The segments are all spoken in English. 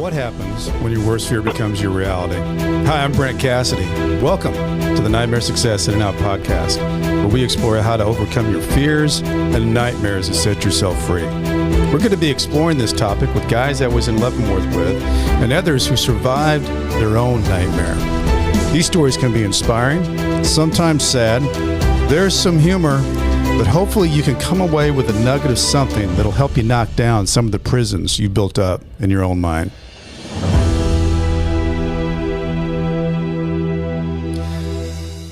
What happens when your worst fear becomes your reality? Hi, I'm Brent Cassidy. Welcome to the Nightmare Success In and Out podcast, where we explore how to overcome your fears and nightmares and set yourself free. We're going to be exploring this topic with guys I was in Leavenworth with and others who survived their own nightmare. These stories can be inspiring, sometimes sad. There's some humor, but hopefully you can come away with a nugget of something that'll help you knock down some of the prisons you built up in your own mind.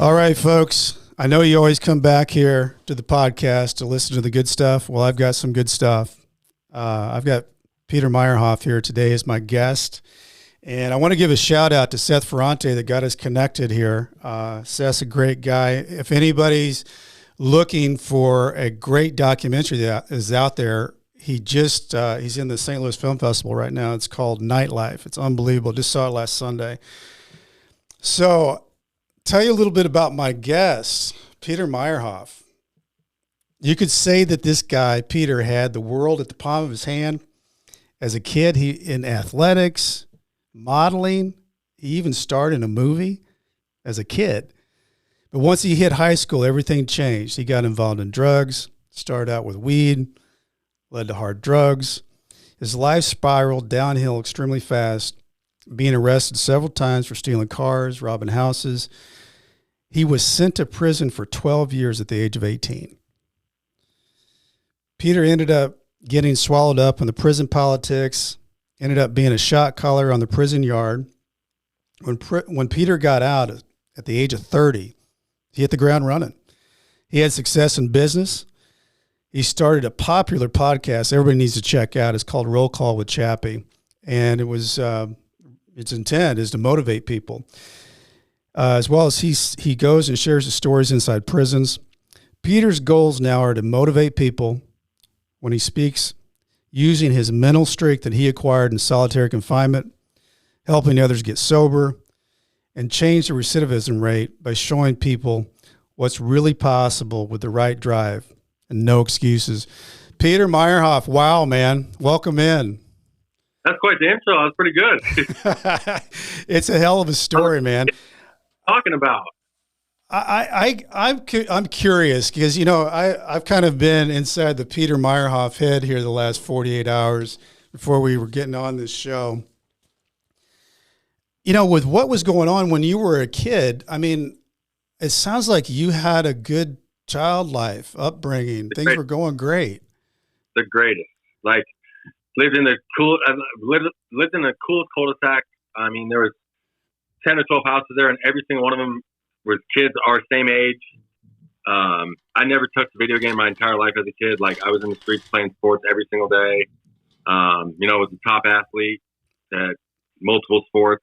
All right, folks. I know you always come back here to the podcast to listen to the good stuff. Well, I've got some good stuff. I've got Peter Meyerhoff here today as my guest. And I want to give a shout out to Seth Ferrante that got us connected here. Seth's a great guy. If anybody's looking for a great documentary that is out there, he's in the St. Louis Film Festival right now. It's called Nightlife. It's unbelievable. Just saw it last Sunday. So, tell you a little bit about my guest, Peter Meyerhoff. You could say that this guy, Peter, had the world at the palm of his hand. As a kid, he in athletics, modeling. He even starred in a movie as a kid. But once he hit high school, everything changed. He got involved in drugs, started out with weed, led to hard drugs. His life spiraled downhill extremely fast, being arrested several times for stealing cars, robbing houses. He was sent to prison for 12 years at the age of 18. Peter ended up getting swallowed up in the prison politics, ended up being a shot caller on the prison yard. When Peter got out at the age of 30, he hit the ground running. He had success in business. He started a popular podcast everybody needs to check out. It's called Roll Call with Chappy. And its intent is to motivate people. As well as he goes and shares the stories inside prisons. Peter's goals now are to motivate people when he speaks, using his mental strength that he acquired in solitary confinement, helping others get sober, and change the recidivism rate by showing people what's really possible with the right drive and no excuses. Peter Meyerhoff, wow, man. Welcome in. That's quite the intro. That was pretty good. It's a hell of a story, man. Talking about? I'm curious because, I've kind of been inside the Peter Meyerhoff head here the last 48 hours before we were getting on this show. With what was going on when you were a kid, I mean, it sounds like you had a good child life, upbringing. Things were going great. The greatest. Like, lived in the coolest cul-de-sac. I mean, there was 10 or 12 houses there, and every single one of them was kids our same age. I never touched a video game my entire life as a kid. Like, I was in the streets playing sports every single day. I was a top athlete at multiple sports.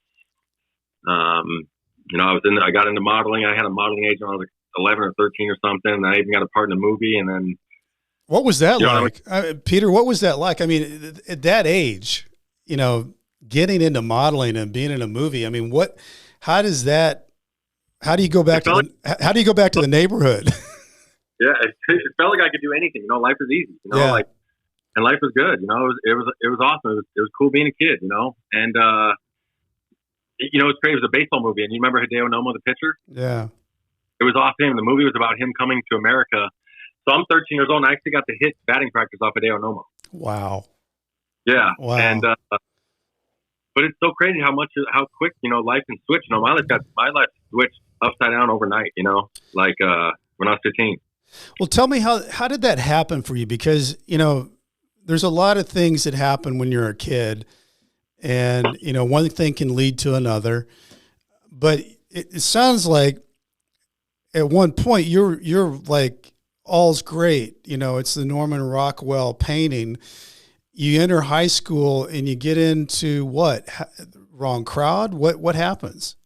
I got into modeling. I had a modeling agent when I was like 11 or 13 or something. And I even got a part in a movie. And then, what was that like? Peter, what was that like? I mean, at that age, getting into modeling and being in a movie. I mean, how do you go back to the neighborhood? Yeah, it felt like I could do anything. Life was easy. And life was good. It was awesome. It was cool being a kid. And it's great. It was a baseball movie, and you remember Hideo Nomo, the pitcher? Yeah, it was off him. The movie was about him coming to America. So I'm 13 years old, and I actually got to hit batting practice off Hideo Nomo. Wow. Yeah. Wow. And but it's so crazy how quick life can switch. My life switched upside down overnight. When I was 15. Well, tell me how did that happen for you? Because there's a lot of things that happen when you're a kid, and one thing can lead to another. But it sounds like at one point you're like, all's great. It's the Norman Rockwell painting. You enter high school and you get into what? Wrong crowd? What happens?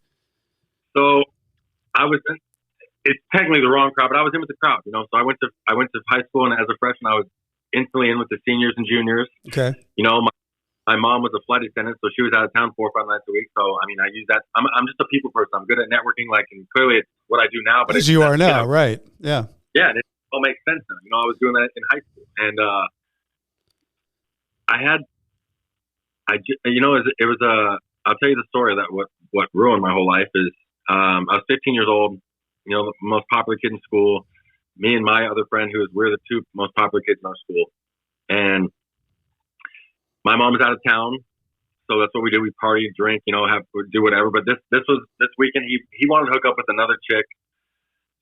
So it's technically the wrong crowd, but I was in with the crowd, So I went to high school, and as a freshman, I was instantly in with the seniors and juniors. Okay. My mom was a flight attendant, so she was out of town 4 or 5 nights a week. So, I mean, I use that. I'm just a people person. I'm good at networking, and clearly it's what I do now. But as you are now, right? Yeah. Yeah, it all makes sense now. I was doing that in high school, and I it was I'll tell you the story that what ruined my whole life is, I was 15 years old, the most popular kid in school, me and my other friend we're the two most popular kids in our school. And my mom was out of town. So that's what we do. We party, drink, do whatever. But this weekend, he wanted to hook up with another chick.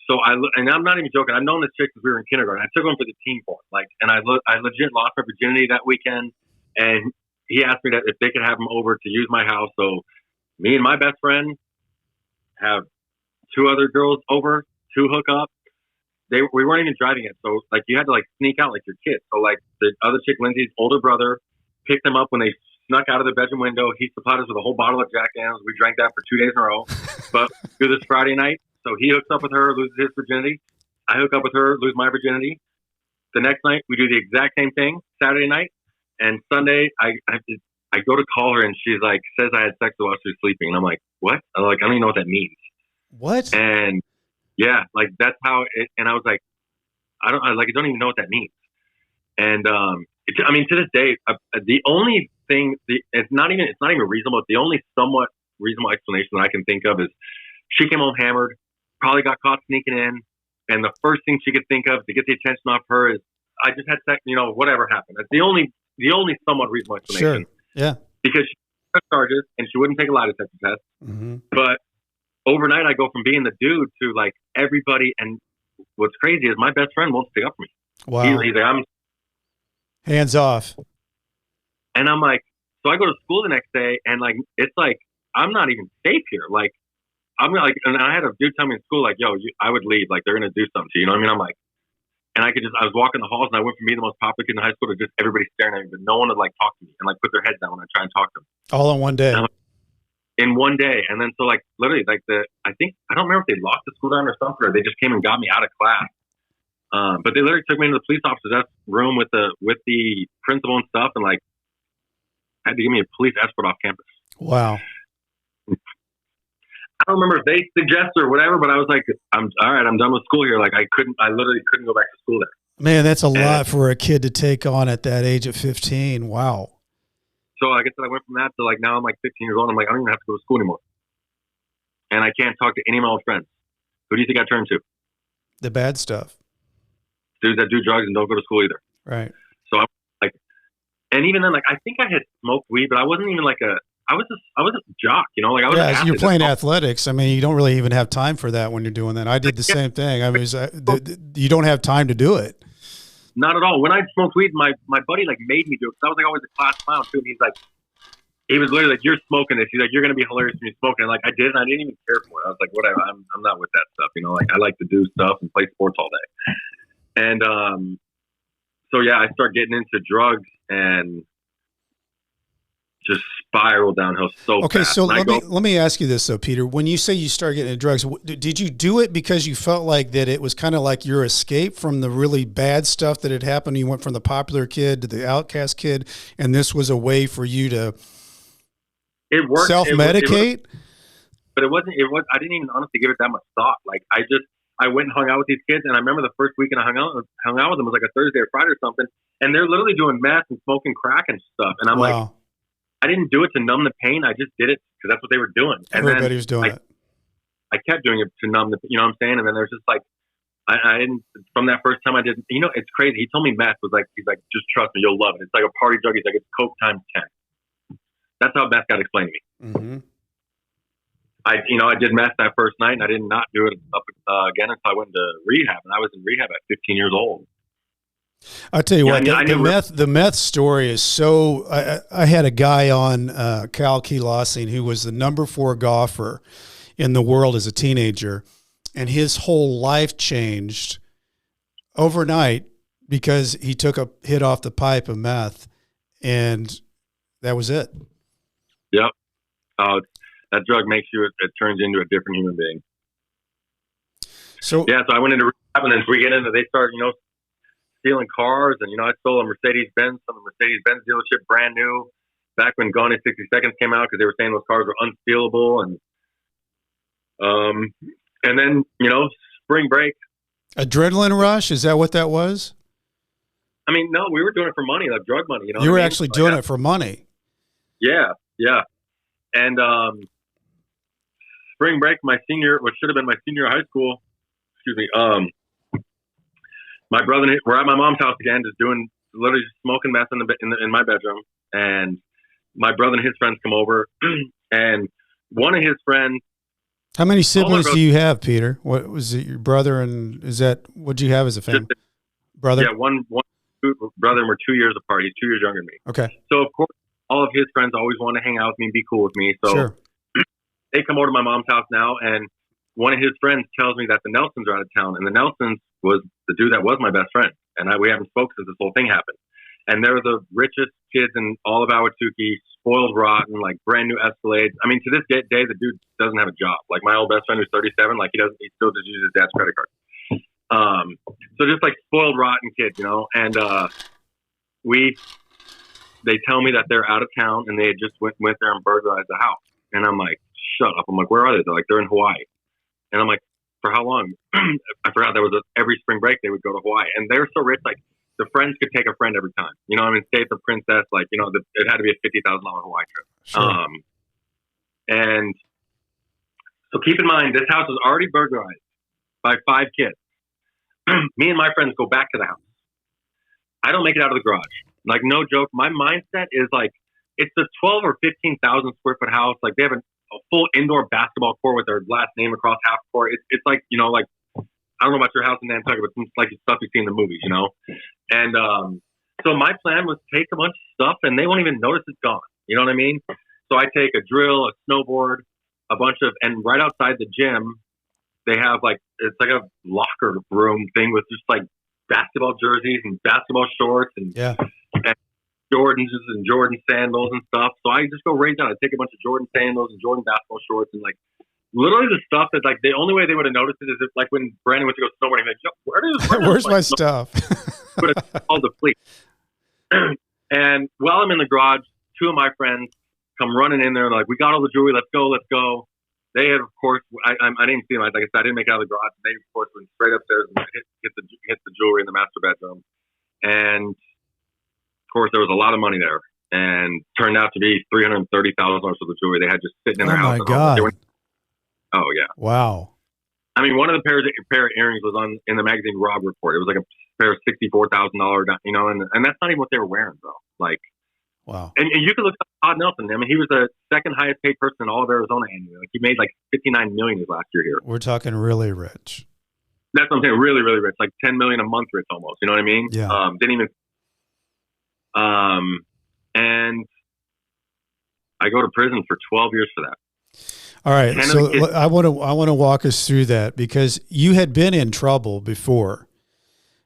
So and I'm not even joking. I've known this chick since we were in kindergarten. I took him for the team for him. And I legit lost my virginity that weekend. And he asked me that if they could have him over to use my house. So me and my best friend have two other girls over to hook up. We weren't even driving it. So you had to sneak out like your kid. So the other chick, Lindsay's older brother, picked them up when they snuck out of the bedroom window. He supplied us with a whole bottle of Jack Daniels. We drank that for 2 days in a row. But do this Friday night. So he hooks up with her, loses his virginity. I hook up with her, lose my virginity. The next night, we do the exact same thing, Saturday night. And Sunday, I go to call her, and she's says I had sex while she was sleeping. And I'm like, what? I'm like, I don't even know what that means. What? And yeah, that's how it, and I was like, I don't even know what that means. And, to this day, the only thing, it's not even reasonable. The only somewhat reasonable explanation that I can think of is she came home hammered, probably got caught sneaking in. And the first thing she could think of to get the attention off her is, I just had sex, whatever happened. That's the only somewhat reasonable explanation. Sure. Yeah. Because she took charges and she wouldn't take a lie detector test. Mm-hmm. But overnight, I go from being the dude to everybody. And what's crazy is my best friend won't stick up for me. Wow. He's like, I'm hands off. And I'm like, so I go to school the next day, and it's I'm not even safe here. And I had a dude tell me in school, yo, I would leave. They're gonna do something to you. You know what I mean? I'm like, and I was walking the halls, and I went from being the most popular kid in high school to just everybody staring at me, but no one would talk to me and put their heads down when I try and talk to them. All in one day. In one day, and then so literally I don't remember if they locked the school down or something, or they just came and got me out of class. But they literally took me into the police officer's room with the principal and stuff, and had to give me a police escort off campus. Wow. I don't remember if they suggested or whatever, but I was like, I'm all right. I'm done with school here. I literally couldn't go back to school there. Man, that's a lot for a kid to take on at that age of 15. Wow. So like I said, I went from that to now I'm 15 years old. I'm like, I don't even have to go to school anymore. And I can't talk to any of my old friends. Who do you think I turn to? The bad stuff. Dudes that do drugs and don't go to school either. Right. So I'm and even then, I think I had smoked weed, but I wasn't even I was a jock, I was. Yeah, you're playing athletics. I mean, you don't really even have time for that when you're doing that. I did the same thing. I mean, you don't have time to do it. Not at all. When I smoked weed, my buddy made me do it, because I was always a class clown too. And he was literally you're smoking this. He's you're gonna be hilarious when you're smoking. And I did, and I didn't even care for it. I was like, whatever. I'm not with that stuff. I like to do stuff and play sports all day. And so yeah, I started getting into drugs and just spiral downhill so okay, fast. So let me ask you this though, Peter. When you say you started getting into drugs, did you do it because you felt that it was kind of like your escape from the really bad stuff that had happened? You went from the popular kid to the outcast kid, and this was a way for you to self-medicate? But it wasn't. I didn't even honestly give it that much thought. I went and hung out with these kids, and I remember the first weekend I hung out with them was a Thursday or Friday or something, and they're literally doing meth and smoking crack and stuff. And I'm wow. I didn't do it to numb the pain. I just did it because that's what they were doing. And everybody was doing it. I kept doing it to numb the, you know what I'm saying? And then there's just I didn't, from that first time I did, it's crazy. He told me meth was he's just trust me, you'll love it. It's like a party drug. He's it's Coke times 10. That's how meth got explained to me. Mm-hmm. I did meth that first night, and I did not do it again until I went into rehab. And I was in rehab at 15 years old. I'll tell you what, the meth story is so. I had a guy on Cal Keelossing who was the number 4 golfer in the world as a teenager, and his whole life changed overnight because he took a hit off the pipe of meth, and that was it. Yep. That drug makes you, it turns you into a different human being. So I went into rehab, and then they started, stealing cars, and I stole a Mercedes-Benz from the Mercedes-Benz dealership, brand new, back when Gone in 60 Seconds came out, because they were saying those cars were unstealable, and then spring break, adrenaline rush. Is that what that was? I mean, no, we were doing it for money, drug money. You were actually doing it for money. Yeah, yeah. And spring break, what should have been my senior year of high school. Excuse me. My brother, we're at my mom's house again, just literally just smoking meth in my bedroom. And my brother and his friends come over, and one of his friends. How many siblings do you have, Peter? What was it? Your brother, and what'd you have as a family? Brother? Yeah, one brother, and we're 2 years apart. He's 2 years younger than me. Okay. So of course, all of his friends always want to hang out with me and be cool with me. So sure. They come over to my mom's house now, and one of his friends tells me that the Nelsons are out of town, and the Nelsons was the dude that was my best friend, and we haven't spoken since this whole thing happened. And they're the richest kids in all of Ahwatukee, spoiled rotten, like brand new Escalades. I mean, to this day, the dude doesn't have a job. Like my old best friend who's 37, like he still just uses his dad's credit card. So just like spoiled rotten kids, you know. And they tell me that they're out of town, and they had just went there and burglarized the house. And I'm like, shut up. I'm like, where are they? They're like, they're in Hawaii. And I'm like, for how long? I forgot there was every spring break they would go to Hawaii, and they were so rich, like the friends could take a friend every time. You know, I mean, stay at the Princess, like, you know, it had to be a $50,000 Hawaii trip. Sure. And so keep in mind, this house was already burglarized by 5 kids. Me and my friends go back to the house. I don't make it out of the garage. Like, no joke. My mindset is like, it's a 12 or 15,000 square foot house. Like, they have a full indoor basketball court with their last name across half court. It's like, you know, like, I don't know about your house in Nantucket, but it's like stuff you see in the movies, you know? And so my plan was take a bunch of stuff, and they won't even notice it's gone. You know what I mean? So I take a drill, a snowboard, and right outside the gym, they have like, it's like a locker room thing with just like basketball jerseys and basketball shorts and Jordans and Jordan sandals and stuff. So I just go right down. I take a bunch of Jordan sandals and Jordan basketball shorts and like literally the stuff that like the only way they would have noticed it is if like when Brandon went to go snowboarding, like, where's my stuff? But it's all the fleet. And while I'm in the garage, 2 of my friends come running in there. Like, we got all the jewelry. Let's go. They had, of course, I didn't see them. Like I said, I didn't make it out of the garage. They, of course, went straight upstairs and hit the jewelry in the master bedroom. And of course, there was a lot of money there, and turned out to be $330,000 worth of jewelry they had just sitting in their house. Oh my God! Oh yeah! Wow. I mean, one of the pair of earrings was in the magazine Rob Report. It was like a pair of $64,000, you know, and that's not even what they were wearing, though. Like, wow. And you can look up Todd Nelson. I mean, he was the second highest paid person in all of Arizona annually. Like, he made like $59 million his last year here. We're talking really rich. That's what I'm saying. Really, really rich. Like $10 million a month rich almost. You know what I mean? Yeah. Didn't even. And I go to prison for 12 years for that. All right. So I want to walk us through that, because you had been in trouble before,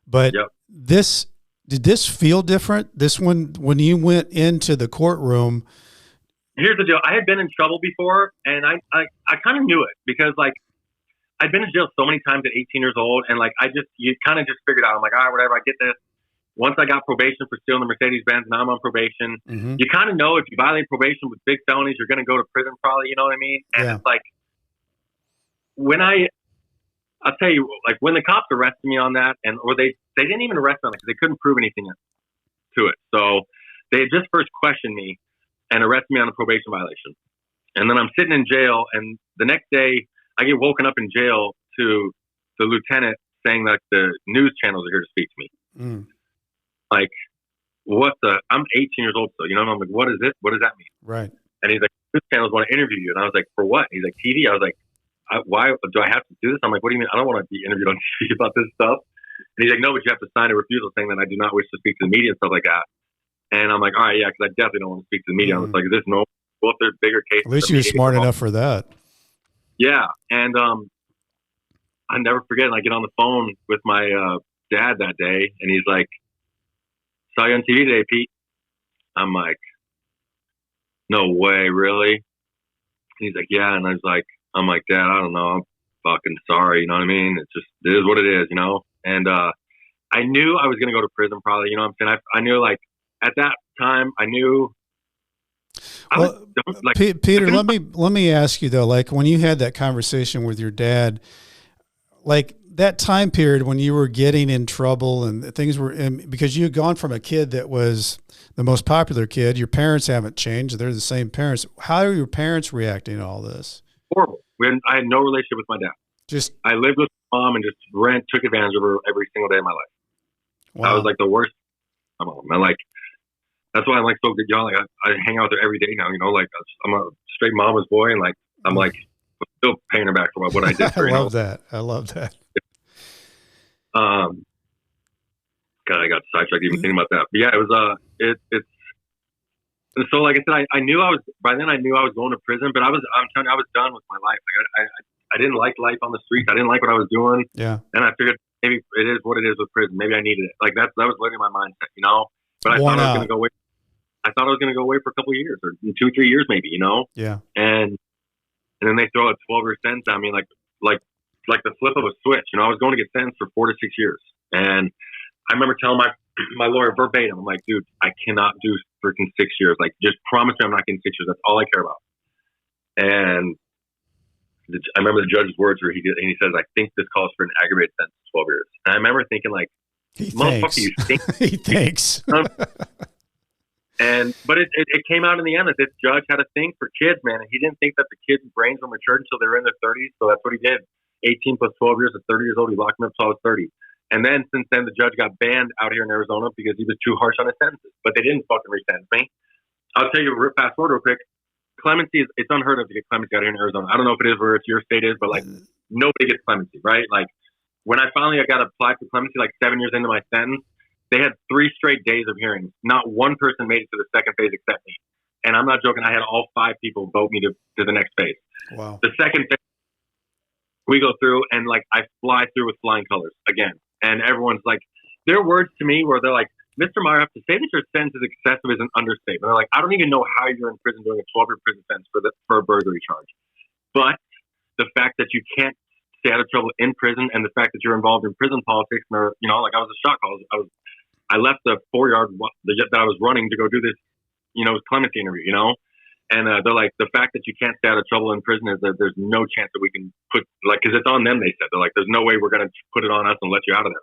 but did this feel different? This one, when you went into the courtroom? Here's the deal. I had been in trouble before, and I kind of knew it, because like I'd been in jail so many times at 18 years old, and like you kind of just figured out, I'm like, all right, whatever, I get this. Once I got probation for stealing the Mercedes-Benz, now I'm on probation. Mm-hmm. You kind of know if you violate probation with big felonies, you're going to go to prison probably, you know what I mean? And it's like, I'll tell you, like when the cops arrested me on that, or they didn't even arrest me on it because they couldn't prove anything to it. So they had just first questioned me and arrested me on a probation violation. And then I'm sitting in jail, and the next day I get woken up in jail to the lieutenant saying that the news channels are here to speak to me. Mm. Like, I'm 18 years old, so, you know, and I'm like, what is it? What does that mean? Right. And he's like, news channels want to interview you. And I was like, for what? He's like, TV? I was like, why do I have to do this? I'm like, what do you mean? I don't want to be interviewed on TV about this stuff. And he's like, no, but you have to sign a refusal saying that I do not wish to speak to the media and stuff like that. And I'm like, all right, yeah, because I definitely don't want to speak to the media. Mm-hmm. I was like, there's no, well, if there's bigger cases. At least you're smart enough for that. Yeah. And I never forget, I get on the phone with my dad that day, and he's like, saw you on TV today, Pete. I'm like, no way, really? And he's like, yeah. And I'm like, Dad, I don't know. I'm fucking sorry. You know what I mean? It is what it is, you know? And I knew I was going to go to prison probably, you know what I'm saying? I knew, like, at that time, I knew. Peter, let me ask you, though, like, when you had that conversation with your dad, like, that time period when you were getting in trouble and things were, because you had gone from a kid that was the most popular kid, your parents haven't changed. They're the same parents. How are your parents reacting to all this? Horrible. I had no relationship with my dad. I lived with my mom and just took advantage of her every single day of my life. Wow. I was like the worst. I'm like, that's why I'm like so good, y'all. Like I hang out there every day now, you know, like I'm a straight mama's boy, and like I'm like still paying her back for what I did for her. I love that. God, I got sidetracked even thinking about that. But yeah, it was it's so like I said, I knew I was by then I knew I was going to prison, but I'm telling you, I was done with my life. Like I didn't like life on the streets. I didn't like what I was doing. Yeah. And I figured maybe it is what it is with prison. Maybe I needed it. Like that was literally my mindset, you know. But I thought I was going to go away. I thought I was going to go away for a couple of years, or 2-3 years, maybe, you know. Yeah. And then they throw a 12-year sentence on me, like the flip of a switch. You know, I was going to get sentenced for 4 to 6 years, and I remember telling my lawyer verbatim, I'm like, dude, I cannot do freaking 6 years. Like, just promise me I'm not getting 6 years. That's all I care about. And I remember the judge's words where he says, I think this calls for an aggravated sentence of 12 years. And I remember thinking, like, motherfucker, you think? He thinks. But it came out in the end that this judge had a thing for kids, man. And he didn't think that the kids' brains were matured until they were in their 30s. So that's what he did. 18 plus 12 years at 30 years old, he locked me up until I was 30. And then since then, the judge got banned out here in Arizona because he was too harsh on his sentences. But they didn't fucking re-sentence me. I'll tell you, fast forward real quick. Clemency it's unheard of to get clemency out here in Arizona. I don't know if it is where your state is, but like nobody gets clemency, right? Like when I finally got applied for clemency, like 7 years into my sentence, they had 3 straight days of hearings. Not one person made it to the second phase except me. And I'm not joking. I had all 5 people vote me to the next phase. Wow. The second phase, we go through and like I fly through with flying colors again. And everyone's like, their words to me where they're like, Mr. Meyerhoff, to say that your sentence is excessive is an understatement. They're like, I don't even know how you're in prison doing a 12-year prison sentence for a burglary charge. But the fact that you can't stay out of trouble in prison, and the fact that you're involved in prison politics, or you know, like I was a shot call. I left the 4-yard that I was running to go do this, you know, clemency interview, you know. And they're like, the fact that you can't stay out of trouble in prison is that there's no chance that we can put, like, because it's on them, they said. They're like, there's no way we're going to put it on us and let you out of there.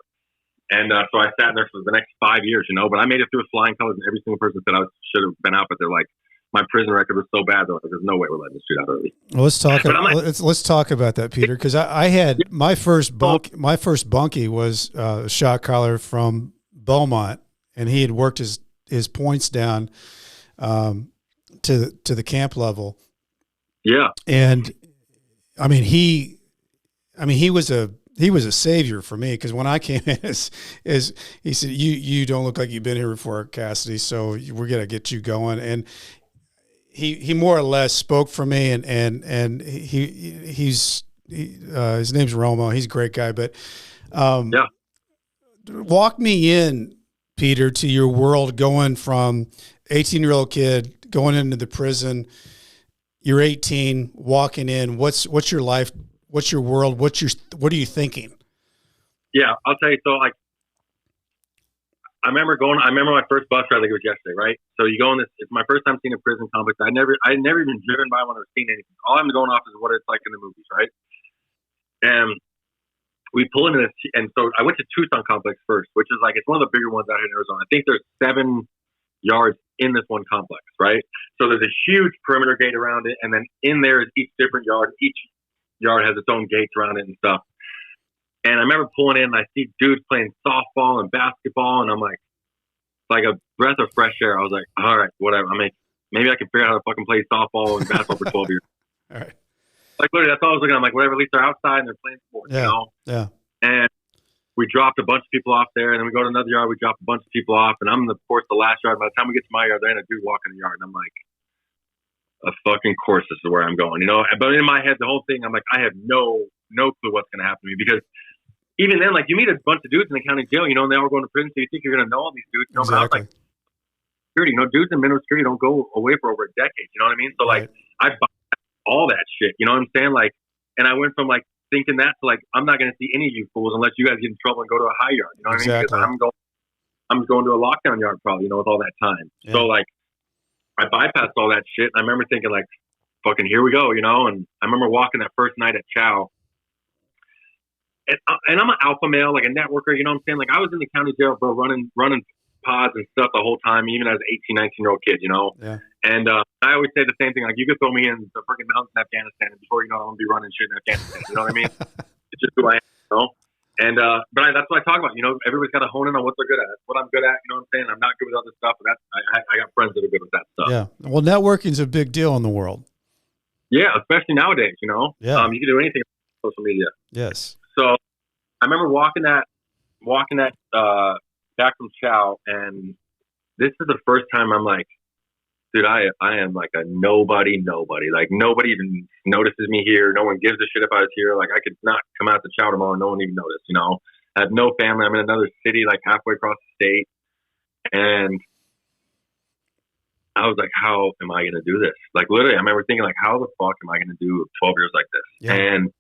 And so I sat in there for the next 5 years, you know, but I made it through with flying colors, and every single person said I should have been out, but they're like, my prison record was so bad, they're like, there's no way we're letting this dude out early. Well, let's talk about that, Peter, because I had my first bunkie was a shot caller from Beaumont, and he had worked his points down to the camp level. Yeah. And I mean, he was a savior for me, because when I came in, as he said, you don't look like you've been here before, Cassidy, so we're gonna get you going. And he more or less spoke for me, and his name's Romo. He's a great guy, but yeah. Walk me in, Peter, to your world, going from 18-year-old kid going into the prison. You're 18, walking in. What's your life? What's your world? What are you thinking? Yeah, I'll tell you. So, like, I remember my first bus ride, like it was yesterday, right? So you go in this. It's my first time seeing a prison complex. I never even driven by one or seen anything. All I'm going off is what it's like in the movies, right? And we pull into this, and so I went to Tucson complex first, which is like, it's one of the bigger ones out here in Arizona. I think there's 7 yards in this one complex, right? So there's a huge perimeter gate around it, and then in there is each different yard. Each yard has its own gates around it and stuff. And I remember pulling in, and I see dudes playing softball and basketball, and I'm like a breath of fresh air. I was like, all right, whatever. Maybe I can figure out how to fucking play softball and basketball for 12 years. All right. Like, literally, that's all I was looking at. I'm like, whatever, at least they're outside and they're playing sports, yeah. you know? Yeah. And we dropped a bunch of people off there, and then we go to another yard, we drop a bunch of people off, and I'm, of course, the last yard. By the time we get to my yard, there ain't a dude walking the yard, and I'm like, a fucking course, this is where I'm going, you know? But in my head, the whole thing, I'm like, I have no clue what's going to happen to me, because even then, like, you meet a bunch of dudes in the county jail, you know, and they all going to prison, so you think you're going to know all these dudes, you know? Exactly. But I was like, security, you know, dudes in minimum security don't go away for over a decade, you know what I mean? So, like, I bypassed all that shit, you know what I'm saying? Like, and I went from, like, thinking that to, like, I'm not going to see any of you fools unless you guys get in trouble and go to a high yard, you know what I mean? Because I'm going to a lockdown yard probably, you know, with all that time. Yeah. So, like, I bypassed all that shit. I remember thinking, like, fucking here we go, you know? And I remember walking that first night at Chow, and I'm an alpha male, like a networker, you know what I'm saying? Like I was in the county jail, bro, running pods and stuff the whole time, even as an 18, 19-year-old kid, you know? Yeah. And I always say the same thing, like you could throw me in the freaking mountains in Afghanistan, and before you know it, I'm going to be running shit in Afghanistan, you know what I mean? It's just who I am, you know? And that's what I talk about, you know, everybody's got to hone in on what they're good at. That's what I'm good at, you know what I'm saying? I'm not good with other stuff, but I got friends that are good with that stuff. Yeah. Well, networking's a big deal in the world. Yeah, especially nowadays, you know? Yeah. You can do anything on social media. Yes. So I remember walking that back from Chow, and this is the first time I'm like, dude, I am like a nobody. Like nobody even notices me here. No one gives a shit if I was here. Like I could not come out to Chow tomorrow and no one even noticed, you know? I have no family. I'm in another city, like halfway across the state. And I was like, how am I going to do this? Like literally, I remember thinking like, how the fuck am I going to do 12 years like this? Yeah. And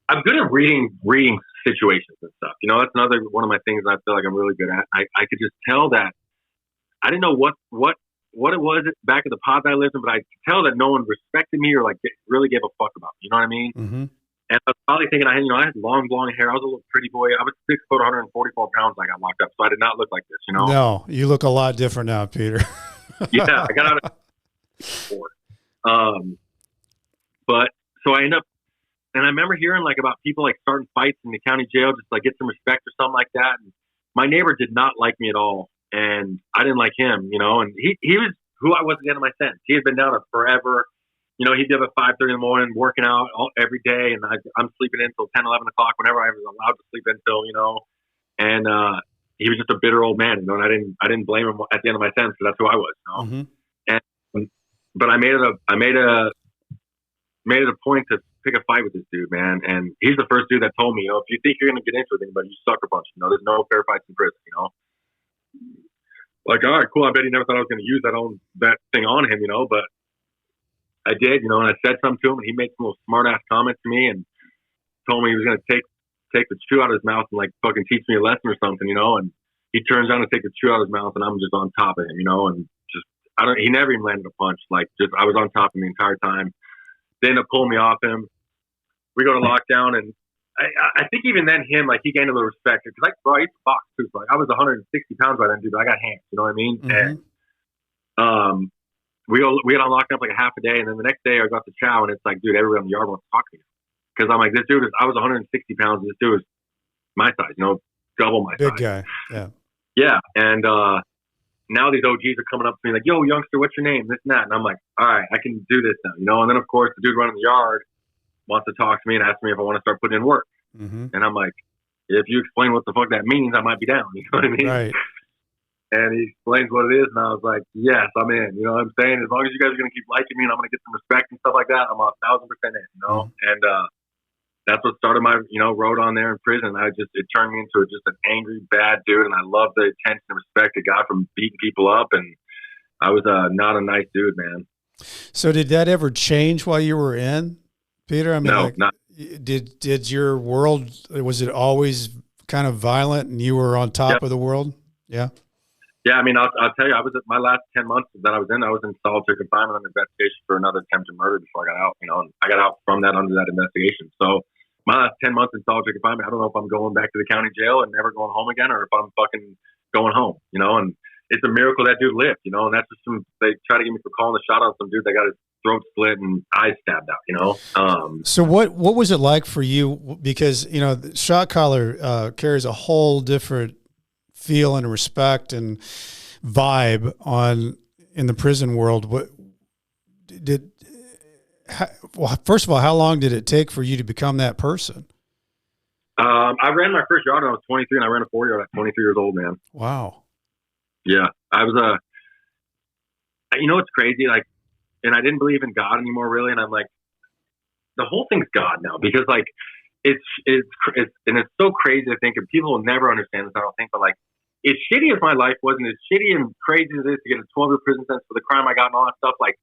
I'm good at reading situations and stuff. You know, that's another one of my things I feel like I'm really good at. I could just tell that I didn't know what it was back at the pod that I lived in, but I could tell that no one respected me or like really gave a fuck about me. You know what I mean? Mm-hmm. And I was probably thinking I had long blonde hair. I was a little pretty boy. I was 6 foot, 144 pounds. I got locked up, so I did not look like this. You know? No, you look a lot different now, Peter. Yeah, I got out of but so I end up, and I remember hearing like about people like starting fights in the county jail just like get some respect or something like that. And my neighbor did not like me at all, and I didn't like him, you know. And he was who I was at the end of my sentence. He had been down there forever. You know, he'd be up at 5:30 in the morning working out every day, and I'm sleeping in until 10, 11 o'clock whenever I was allowed to sleep until, you know. And he was just a bitter old man, you know. And I didn't blame him at the end of my sentence because that's who I was, you know. Mm-hmm. But I made it a point to pick a fight with this dude, man. And he's the first dude that told me, you know, if you think you're going to get into it, but you sucker punch, you know, there's no fair fights in prison, you know. Like, all right, cool. I bet he never thought I was going to use that thing on him, you know, but I did, you know, and I said something to him, and he made some little smart ass comments to me and told me he was going to take the chew out of his mouth and like fucking teach me a lesson or something, you know. And he turns around to take the chew out of his mouth, and I'm just on top of him, you know, and just he never even landed a punch. Like, just I was on top of him the entire time. They ended up pulling me off him. We go to lockdown, and I think even then like he gained a little respect because like, bro, I used to box too. So like I was 160 pounds by then, dude, but I got hands. You know what I mean? Mm-hmm. And we got on lockdown like a half a day, and then the next day I got to Chow, and it's like, dude, everyone in the yard wants to talk to me because I'm like, this dude I was 160 pounds, and this dude is my size, you know, double my size. Big guy. Yeah. Yeah, and now these OGs are coming up to me like, yo, youngster, what's your name? This and that. And I'm like, all right, I can do this now, you know? And then, of course, the dude running the yard wants to talk to me and ask me if I want to start putting in work. Mm-hmm. And I'm like, if you explain what the fuck that means, I might be down. You know what I mean? Right. And he explains what it is, and I was like, yes, I'm in. You know what I'm saying? As long as you guys are going to keep liking me and I'm going to get some respect and stuff like that, I'm 1,000% in, you know? Mm-hmm. And that's what started my, you know, road on there in prison. It turned me into just an angry, bad dude, and I love the attention and respect I got from beating people up, and I was not a nice dude, man. So did that ever change while you were in, Peter? I mean, no, like, not. Did your world, was it always kind of violent and you were on top of the world? Yeah. Yeah, I mean, I'll tell you, I was at my last 10 months that I was in solitary confinement on investigation for another attempted murder before I got out, you know, and I got out from that under that investigation. So my last 10 months in solitary confinement, I don't know if I'm going back to the county jail and never going home again or if I'm fucking going home, you know, and it's a miracle that dude lived, you know, and that's just they try to get me for calling the shot on some dude that got his throat split and eyes stabbed out, you know? So what was it like for you? Because, you know, the shot caller carries a whole different feel and respect and vibe in the prison world. First of all, how long did it take for you to become that person? I ran my first yard when I was 23, and I ran a 4-yard at 23 years old, man. Wow. Yeah, I was you know, it's crazy, like, and I didn't believe in God anymore, really, and I'm like, the whole thing's God now, because like, it's so crazy to think, and people will never understand this, I don't think, but like, as shitty as my life was, and as shitty and crazy as it is to get a 12-year prison sentence for the crime I got and all that stuff, like,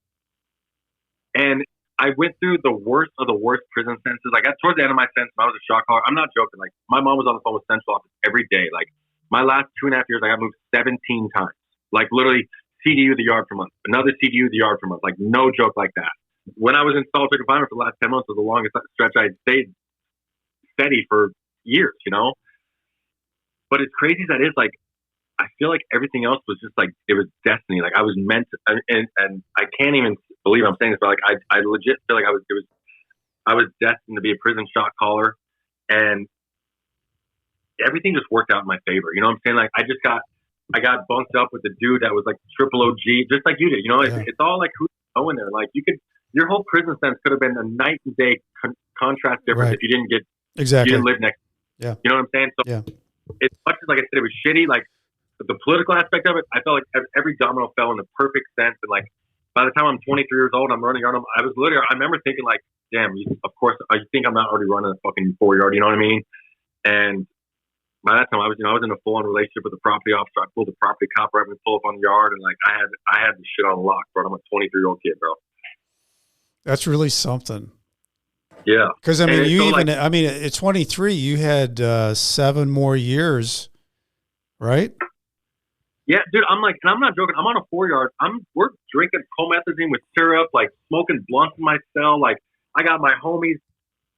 and I went through the worst of the worst prison sentences. Like, towards the end of my sentence, I was a shot caller. I'm not joking. Like, my mom was on the phone with Central Office every day. Like, my last 2.5 years, I got moved 17 times. Like, literally, CDU the yard per month, another CDU the yard per month. Like, no joke like that. When I was in solitary confinement for the last 10 months was the longest stretch I had stayed steady for years, you know. But as crazy as that is, like, I feel like everything else was just like, it was destiny. Like I was meant to, and I can't even believe I'm saying this, but like I legit feel like I was destined to be a prison shot caller, and everything just worked out in my favor. You know what I'm saying? Like I got bunked up with the dude that was like triple OG, just like you did. You know, it's all like who's going there. Like your whole prison sentence could have been a night and day contrast difference if you didn't get exactly. You didn't live next. Yeah. You know what I'm saying? So as much as like I said, it was shitty. Like the political aspect of it, I felt like every domino fell in the perfect sense. And like by the time I'm 23 years old, I'm running yard. I remember thinking like, damn, of course, I think I'm not already running a fucking 4-yard. You know what I mean? And by that time, I was in a full-on relationship with the property officer. I pulled the property cop right when we pull up on the yard, and like I had the shit on lock, bro. I'm a 23-year-old kid, bro. That's really something. Yeah, because I mean, at 23, you had 7 more years, right? Yeah, dude. I'm not joking. I'm on a 4-yard. We're drinking promethazine with syrup, like smoking blunts in my cell. Like I got my homies.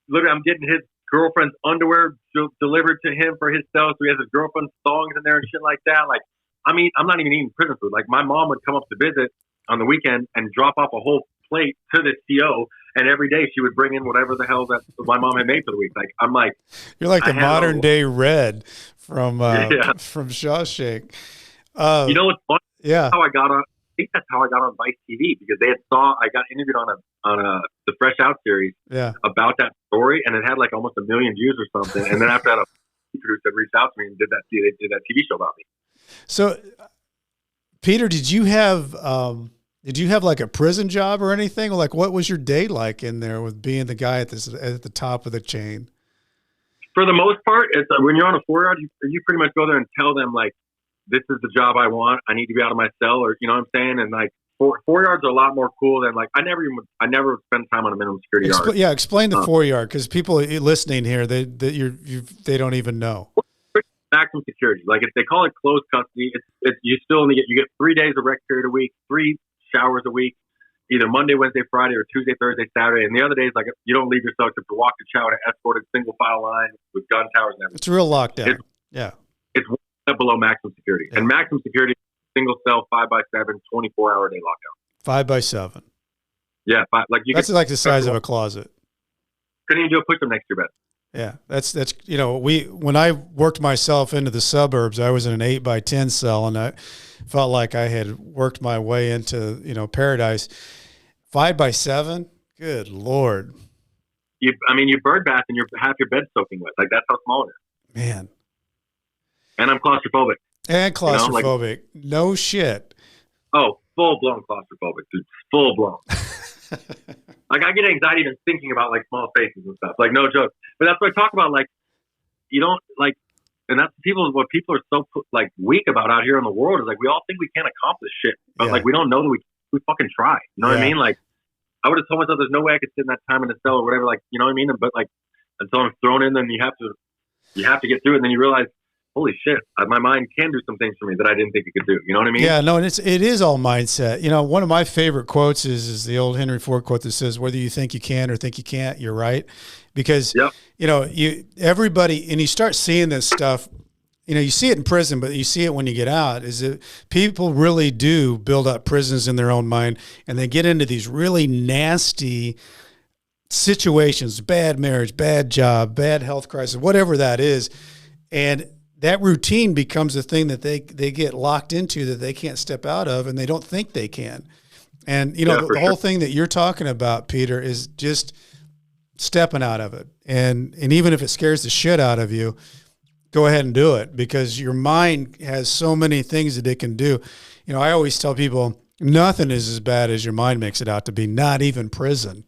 Literally, I'm getting his girlfriend's underwear delivered to him for his cell, so he has his girlfriend's thongs in there and shit like that. Like, I mean, I'm not even eating prison food. Like, my mom would come up to visit on the weekend and drop off a whole plate to this CO, and every day she would bring in whatever the hell that my mom had made for the week. Like, I'm like, you're like the modern day Red from Shawshank. You know what's funny? Yeah, how I got on. I think that's how I got on Vice TV, because I got interviewed on the Fresh Out series about that story, and it had like almost 1 million views or something. And then after that, a producer reached out to me and did that TV show about me. So, Peter, did you have like a prison job or anything? Like, what was your day like in there with being the guy at the top of the chain? For the most part, it's when you're on a 4-yard, you pretty much go there and tell them like, this is the job I want. I need to be out of my cell, or you know what I'm saying. And like 4 yards are a lot more cool than like I never would spend time on a minimum security yard. Yeah, explain the 4-yard, because people listening here they don't even know. Maximum security, like if they call it closed custody, it's you still only get 3 days of rec period a week, 3 showers a week, either Monday, Wednesday, Friday, or Tuesday, Thursday, Saturday. And the other days, like you don't leave yourself to walk the chow to escorted single file line with gun towers and everything. It's real lockdown. It's below maximum security. And maximum security, single cell, 5x7, 24-hour day lockdown. 5x7. Yeah, that's like the size of a closet. Couldn't even do a push-up next to your bed. Yeah, that's when I worked myself into the suburbs, I was in an 8x10 cell, and I felt like I had worked my way into paradise. 5x7, good Lord. You bird bath and half your bed soaking wet. Like that's how small it is. Man. And I'm claustrophobic. No shit. Oh, full-blown claustrophobic, dude. Full-blown. Like, I get anxiety even thinking about, like, small spaces and stuff. Like, no joke. But that's what I talk about, like, you don't, like, and that's what people are so, like, weak about out here in the world is, like, we all think we can't accomplish shit. But, like, we don't know that we fucking try. You know what I mean? Like, I would have told myself there's no way I could sit in that time in a cell or whatever, like, you know what I mean? But, like, until I'm thrown in, then you have to get through it, and then you realize, holy shit, my mind can do some things for me that I didn't think it could do. You know what I mean? Yeah, no, and it is all mindset. One of my favorite quotes is the old Henry Ford quote that says, whether you think you can or think you can't, you're right. Because, everybody, and you start seeing this stuff, you see it in prison, but you see it when you get out, is that people really do build up prisons in their own mind, and they get into these really nasty situations, bad marriage, bad job, bad health crisis, whatever that is. And that routine becomes a thing that they get locked into that they can't step out of, and they don't think they can. And, the whole thing that you're talking about, Peter, is just stepping out of it. And even if it scares the shit out of you, go ahead and do it, because your mind has so many things that it can do. I always tell people nothing is as bad as your mind makes it out to be, not even prison.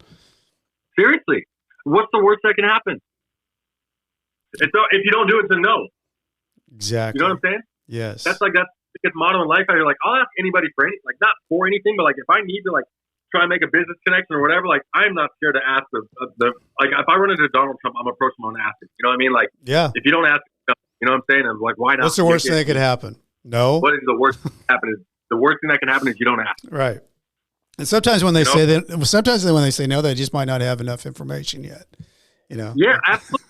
Seriously. What's the worst that can happen? If you don't do it, it's a no. Exactly. You know what I'm saying? Yes. That's the motto in life. You're like, I'll ask anybody for anything, like not for anything, but like if I need to like try and make a business connection or whatever, like I'm not scared to ask the like if I run into Donald Trump, I'm approaching him and ask him. You know what I mean? Like, if you don't ask, you know what I'm saying? I'm like, why not? What's the worst thing that could happen? No. What is the worst thing that happen? The worst thing that can happen is you don't ask. Right. And sometimes when they say that, when they say no, they just might not have enough information yet. Yeah, absolutely.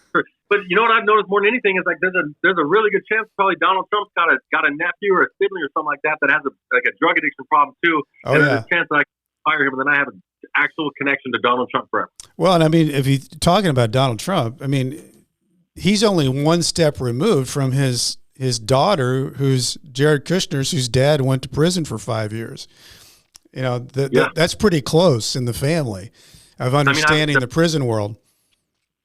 But you know what I've noticed more than anything is like there's a really good chance probably Donald Trump's got a nephew or a sibling or something like that has a drug addiction problem too. Oh, and yeah. there's a chance that I can fire him and then I have an actual connection to Donald Trump forever. Well, and I mean, if you're talking about Donald Trump, I mean, he's only one step removed from his daughter, who's Jared Kushner's, whose dad went to prison for 5 years. You know, that's pretty close in the family of understanding the prison world.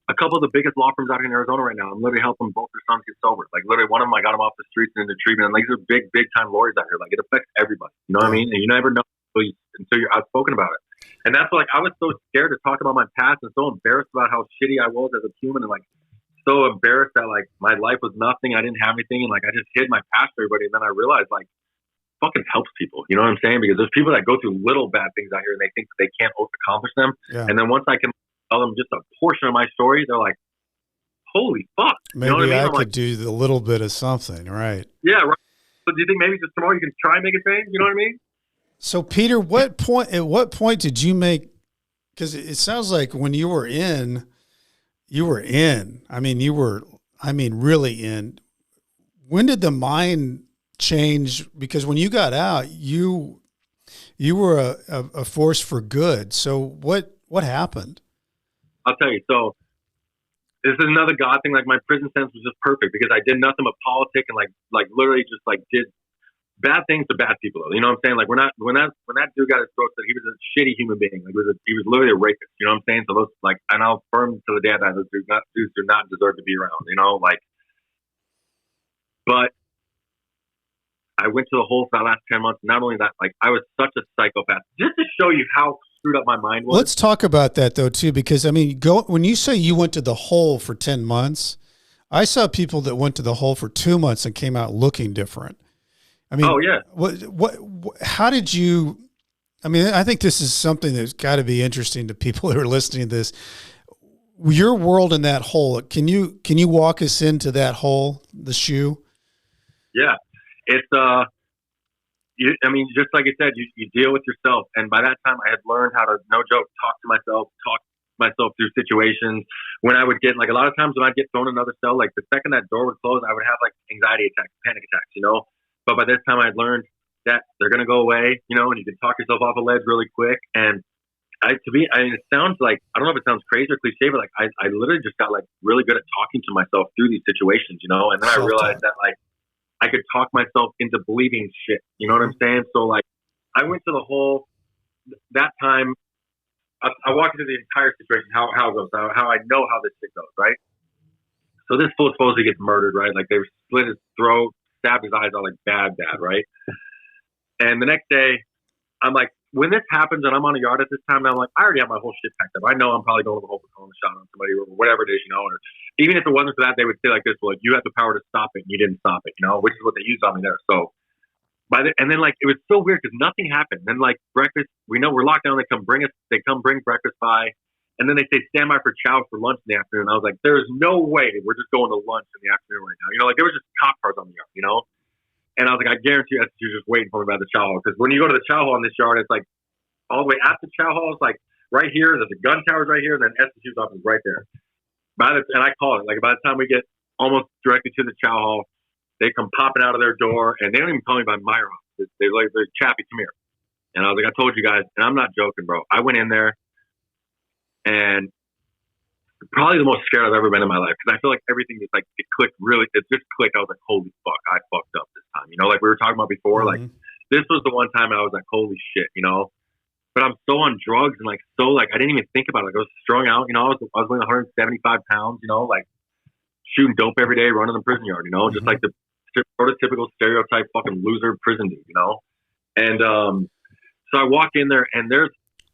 A couple of the biggest law firms out here in Arizona right now, I'm literally helping both their sons get sober. Like literally one of them, I got them off the streets and into treatment. And like, these are big time lawyers out here. Like it affects everybody. You know what I mean? And you never know until you're outspoken about it. And that's like, I was so scared to talk about my past and so embarrassed about how shitty I was as a human and like so embarrassed that like my life was nothing. I didn't have anything. And like, I just hid my past for everybody. And then I realized like, fucking helps people. You know what I'm saying? Because there's people that go through little bad things out here and they think that they can't accomplish them. Yeah. And then once I can tell them just a portion of my story, they're like, holy fuck. Maybe you know what I mean? could do the little bit of something, right? Yeah, right. So do you think maybe just tomorrow you can try and make a change? You know what I mean? So Peter, at what point did you make, because it sounds like when you were in. I mean, really in. When did the mind change? Because when you got out, you were a force for good. So what happened? I'll tell you. So this is another God thing. Like my prison sentence was just perfect because I did nothing but politic and like literally just like did bad things to bad people. You know what I'm saying? Like when that dude got his throat slit, he was a shitty human being. Like he was literally a rapist. You know what I'm saying? So those like, and I'll affirm to the day that those dudes do not deserve to be around. You know, like, but I went to the hole for that last 10 months. Not only that, like I was such a psychopath. Just to show you how screwed up my mind was. Let's talk about that though too, because I mean, when you say you went to the hole for 10 months, I saw people that went to the hole for 2 months and came out looking different. I mean, oh yeah. How did you? I mean, I think this is something that's got to be interesting to people who are listening to this. Your world in that hole. Can you walk us into that hole, the shoe? Yeah. It's I mean, just like I said, you deal with yourself, and by that time, I had learned how to, no joke, talk myself through situations. When I would get like a lot of times when I'd get thrown in another cell, like the second that door would close, I would have like anxiety attacks, panic attacks, you know. But by this time, I'd learned that they're gonna go away, you know, and you can talk yourself off a ledge really quick. And it sounds like, I don't know if it sounds crazy or cliche, but like I literally just got like really good at talking to myself through these situations, you know. And then I realized that like I could talk myself into believing shit. You know what I'm saying? So like I went to the hole that time. I walked into the entire situation, how it goes, how I know how this shit goes, right? So this fool supposedly gets murdered, right? Like they split his throat, stabbed his eyes out, like bad, right? And the next day, I'm like, when this happens and I'm on a yard at this time, and I'm like, I already have my whole shit packed up. I know I'm probably going to the hole for calling a shot on somebody or whatever it is, you know. Or even if it wasn't for that, they would say like this, well, like, you have the power to stop it and you didn't stop it, you know, which is what they used on me there. So and then like, it was so weird because nothing happened. Then like breakfast, we know we're locked down. They come bring breakfast by. And then they say, stand by for chow for lunch in the afternoon. I was like, there's no way we're just going to lunch in the afternoon right now. You know, like there was just cop cars on the yard, you know? And I was like, I guarantee you SSU's just waiting for me by the chow hall. Because when you go to the chow hall in this yard, it's like all the way at the chow hall. It's like right here, there's a gun tower's right here, and then SSU's office is right there. And I call it, like by the time we get almost directly to the chow hall, they come popping out of their door, and they don't even call me by Meyerhoff. They're like, Chappy, come here. And I was like, I told you guys, and I'm not joking, bro. I went in there, and probably the most scared I've ever been in my life because I feel like everything just like it clicked really. It just clicked. I was like, holy fuck, I fucked up this time. You know, like we were talking about before. Mm-hmm. Like this was the one time I was like, holy shit, you know. But I'm so on drugs and like so like I didn't even think about it. Like I was strung out. You know, I was weighing 175 pounds. You know, like shooting dope every day, running the prison yard. You know, just like the prototypical stereotype fucking loser prison dude. You know, and so I walk in there and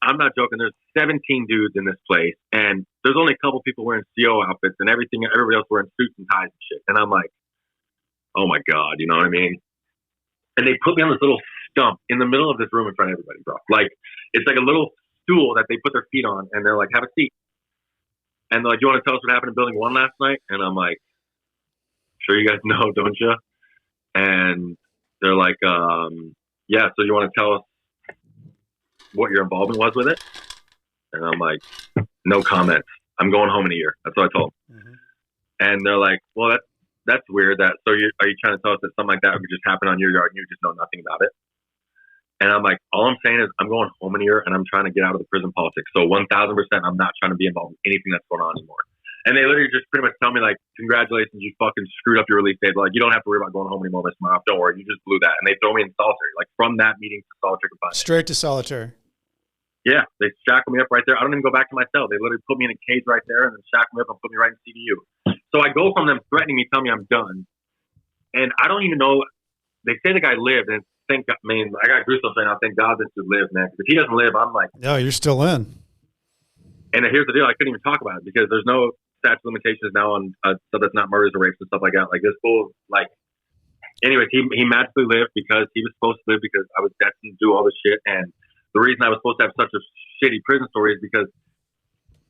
I'm not joking. There's 17 dudes in this place, and there's only a couple people wearing CO outfits, and everybody else wearing suits and ties and shit. And I'm like, oh my god, you know what I mean? And they put me on this little stump in the middle of this room in front of everybody, bro. Like it's like a little stool that they put their feet on, and they're like, have a seat. And they're like, you want to tell us what happened in Building 1 last night? And I'm like, sure, you guys know, don't you? And they're like, yeah. So you want to tell us what your involvement was with it? And I'm like, no comment. I'm going home in a year. That's what I told them. Mm-hmm. And they're like, well, that's weird. Are you trying to tell us that something like that would just happen on your yard and you just know nothing about it? And I'm like, all I'm saying is I'm going home in a year and I'm trying to get out of the prison politics. So 1,000%, I'm not trying to be involved in anything that's going on anymore. And they literally just pretty much tell me, like, congratulations, you fucking screwed up your release date. Like, you don't have to worry about going home anymore, Mr. Meyerhoff. Don't worry, you just blew that. And they throw me in solitary, like from that meeting to solitary confinement. Straight to solitary. Yeah, they shackle me up right there. I don't even go back to my cell. They literally put me in a cage right there and then shackle me up and put me right in CDU. So I go from them threatening me, telling me I'm done. And I don't even know. They say the guy lived, and I got goosebumps right now. Thank God this dude lived, man. If he doesn't live, I'm like, no, you're still in. And here's the deal: I couldn't even talk about it because there's no statute of limitations now on stuff that's not murders or rapes and stuff like that. Like this fool, like, anyways, he magically lived because he was supposed to live because I was destined to do all this shit. And the reason I was supposed to have such a shitty prison story is because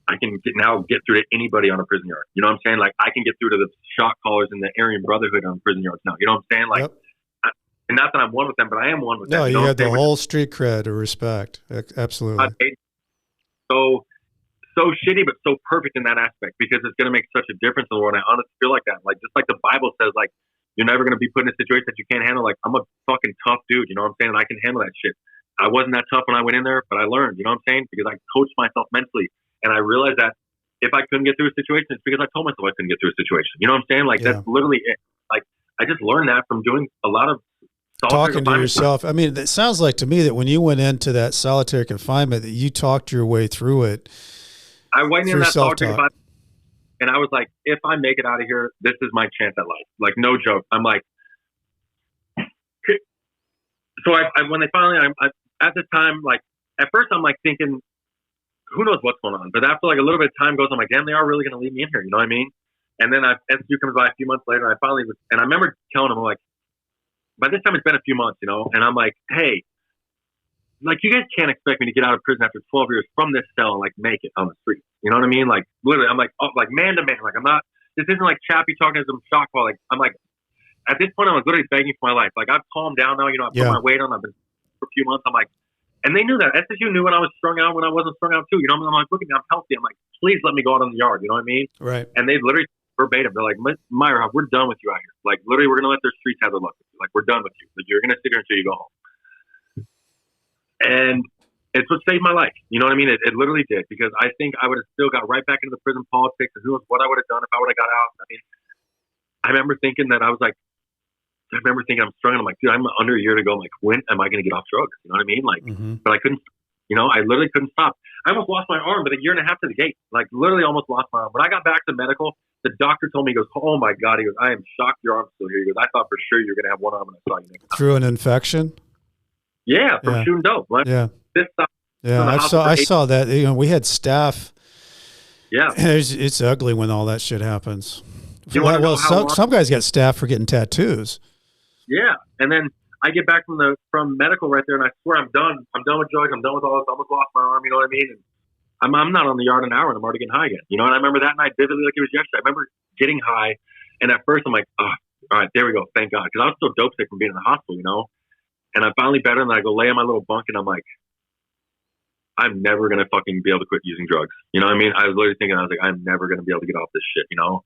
I can get through to anybody on a prison yard. You know what I'm saying? Like I can get through to the shot callers in the Aryan Brotherhood on prison yards now. You know what I'm saying? Like, yep. And not that I'm one with them, but I am one with them. No, you know had the whole street cred of respect. Absolutely. So shitty, but so perfect in that aspect because it's going to make such a difference in the world. I honestly feel like that. Like, just like the Bible says, like, you're never going to be put in a situation that you can't handle. Like, I'm a fucking tough dude. You know what I'm saying? And I can handle that shit. I wasn't that tough when I went in there, but I learned, you know what I'm saying? Because I coached myself mentally. And I realized that if I couldn't get through a situation, it's because I told myself I couldn't get through a situation. You know what I'm saying? Like, that's literally it. Like, I just learned that from doing a lot of talking to yourself. I mean, it sounds like to me that when you went into that solitary confinement, that you talked your way through it. I went in that solitary confinement, and I was like, if I make it out of here, this is my chance at life. Like, no joke. I'm like, so when they finally, at the time, like, at first I'm like thinking, who knows what's going on? But after like a little bit of time goes, I'm like, damn, they are really going to leave me in here. You know what I mean? And then SU comes by a few months later, and I finally was, and I remember telling them, I'm like, by this time it's been a few months, you know, and I'm like, hey, like, you guys can't expect me to get out of prison after 12 years from this cell and like make it on the street. You know what I mean? Like, literally, I'm like, oh, like man to man. Like, I'm not, this isn't like Chappy talking to some shock call. Like, I'm like, at this point, I'm like literally begging for my life. Like, I've calmed down now, you know, I've put my weight on. I've been for a few months. I'm like, and they knew that. SSU knew when I was strung out, when I wasn't strung out too. You know, I'm like, look at me, I'm healthy. I'm like, please let me go out on the yard. You know what I mean? Right. And they literally verbatim, they're like, Meyerhoff, we're done with you out here. Like, literally, we're going to let their streets have their luck with you. Like, we're done with you. Like, you're going to sit here until you go home. And it's what saved my life. You know what I mean? It literally did, because I think I would have still got right back into the prison politics, and who knows what I would have done if I would have got out. I mean, I remember thinking that I'm struggling. I'm like, dude, I'm under a year to go. I'm like, when am I going to get off drugs? You know what I mean? Like, but I couldn't, you know, I literally couldn't stop. I almost lost my arm, but a year and a half to the gate, like literally almost lost my arm. When I got back to medical, the doctor told me, he goes, oh my God, he goes, I am shocked your arm's still here. He goes, I thought for sure you were going to have one arm when I saw you next time. Through an infection? Yeah, from shooting dope. Like, this stuff. Yeah, I saw that. You know, we had staff. Yeah, it's ugly when all that shit happens. Well, some guys get staff for getting tattoos. Yeah, and then I get back from medical right there, and I swear I'm done. I'm done with drugs. I'm done with all this. I almost lost my arm. You know what I mean? And I'm not on the yard an hour, and I'm already getting high again. You know, and I remember that night vividly like it was yesterday. I remember getting high, and at first I'm like, oh, all right, there we go, thank God, because I was still dope sick from being in the hospital, you know. And I'm finally better, and I go lay in my little bunk, and I'm like, I'm never going to fucking be able to quit using drugs. You know what I mean? I was literally thinking, I was like, I'm never going to be able to get off this shit, you know?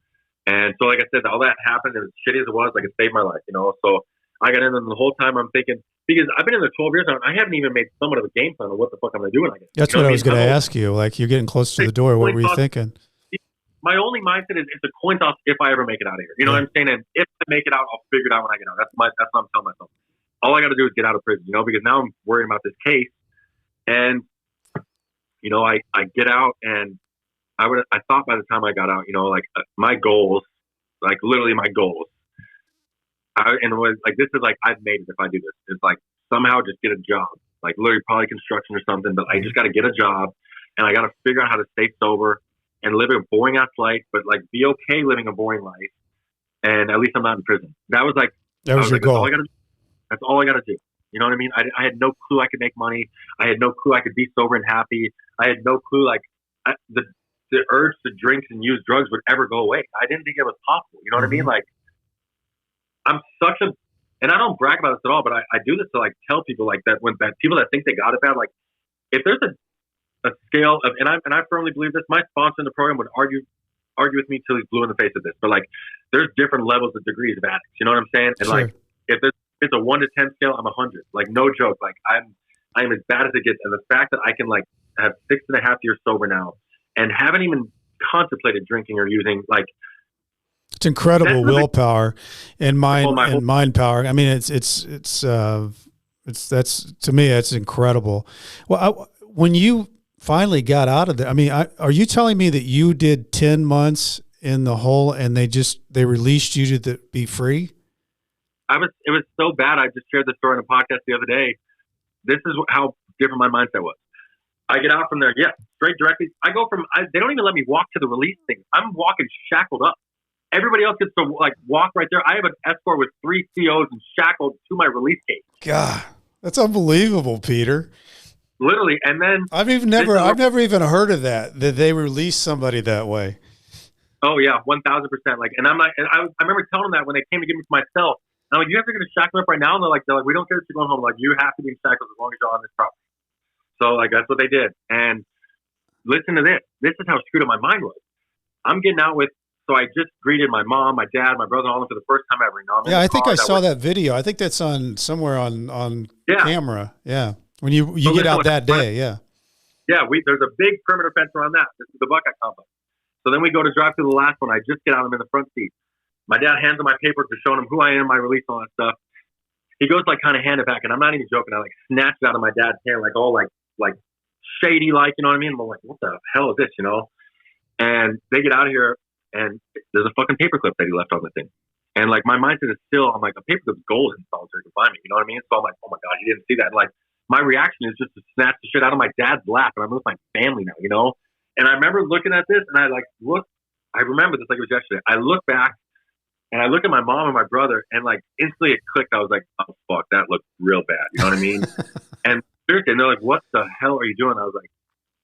And so, like I said, all that happened, and as shitty as it was, like, it saved my life, you know? So I got in, and the whole time I'm thinking, because I've been in there 12 years now, and I haven't even made somewhat of a game plan of what the fuck I'm going to do when I get in. That's what I was going to ask you. Like, you're getting close to the door. What were you thinking? My only mindset is it's a coin toss if I ever make it out of here. You know what I'm saying? And if I make it out, I'll figure it out when I get out. That's what I'm telling myself. All I got to do is get out of prison, you know, because now I'm worried about this case. And, you know, I get out, and I thought by the time I got out, you know, like my goals, like literally my goals. And it was like, this is like, I've made it if I do this. It's like somehow just get a job, like literally probably construction or something, but I just got to get a job, and I got to figure out how to stay sober and live a boring ass life, but like be okay living a boring life. And at least I'm not in prison. That was your goal. That's all I got to do. You know what I mean? I had no clue I could make money. I had no clue I could be sober and happy. I had no clue the urge to drink and use drugs would ever go away. I didn't think it was possible. You know what I mean? Like, I'm and I don't brag about this at all, but I do this to like tell people like that people that think they got it bad, like if there's a scale of, and I firmly believe this, my sponsor in the program would argue argue with me till he's blue in the face of this, but like, there's different levels of degrees of addicts. You know what I'm saying? And Sure. like, if it's a 1 to 10 scale, I'm 100. Like, no joke. Like, I am as bad as it gets. And the fact that I can like have 6.5 years sober now and haven't even contemplated drinking or using, like, it's incredible willpower and mind power. I mean, it's that's, to me, that's incredible. Well, when you finally got out of there, I mean, are you telling me that you did 10 months in the hole and they released you to be free? It was so bad. I just shared the story on a podcast the other day. This is how different my mindset was. I get out from there, straight directly. I go they don't even let me walk to the release thing. I'm walking shackled up. Everybody else gets to like walk right there. I have an escort with 3 COs and shackled to my release gate. God, that's unbelievable, Peter. Literally, and then I've never even heard of that they release somebody that way. Oh yeah, 1,000%. Like, and I'm like, and I remember telling them that when they came to get me for myself. I'm like, you have to get a shackle up right now, and they're like, we don't care if you're going home. Like, you have to be in shackles as long as you're on this property. So like, that's what they did. And listen to this. This is how screwed up my mind was. I'm getting out with. So I just greeted my mom, my dad, my brother, all of them for the first time ever. You know, I think I saw that video. I think that's on somewhere on camera. Yeah. When you get out that day. Yeah. Yeah. There's a big perimeter fence around that. This is the Buckeye complex. So then we go to drive through the last one. I just get out. I'm in the front seat. My dad hands him my paperwork to show him who I am, my release, all that stuff. He goes like kind of hand it back, and I'm not even joking. I like snatched it out of my dad's hand, like all like shady, like, you know what I mean? I'm like, what the hell is this, you know? And they get out of here, and there's a fucking paperclip that he left on the thing. And like my mindset is still, I'm like, a paperclip's gold in solitary confinement, you know what I mean? So I'm like, oh my God, he didn't see that. And like my reaction is just to snatch the shit out of my dad's lap, and I'm with my family now, you know? And I remember looking at this, and I remember this like it was yesterday. I look back, and I look at my mom and my brother, and like instantly it clicked. I was like, oh fuck, that looked real bad. You know what I mean? And seriously, and they're like, what the hell are you doing? I was like,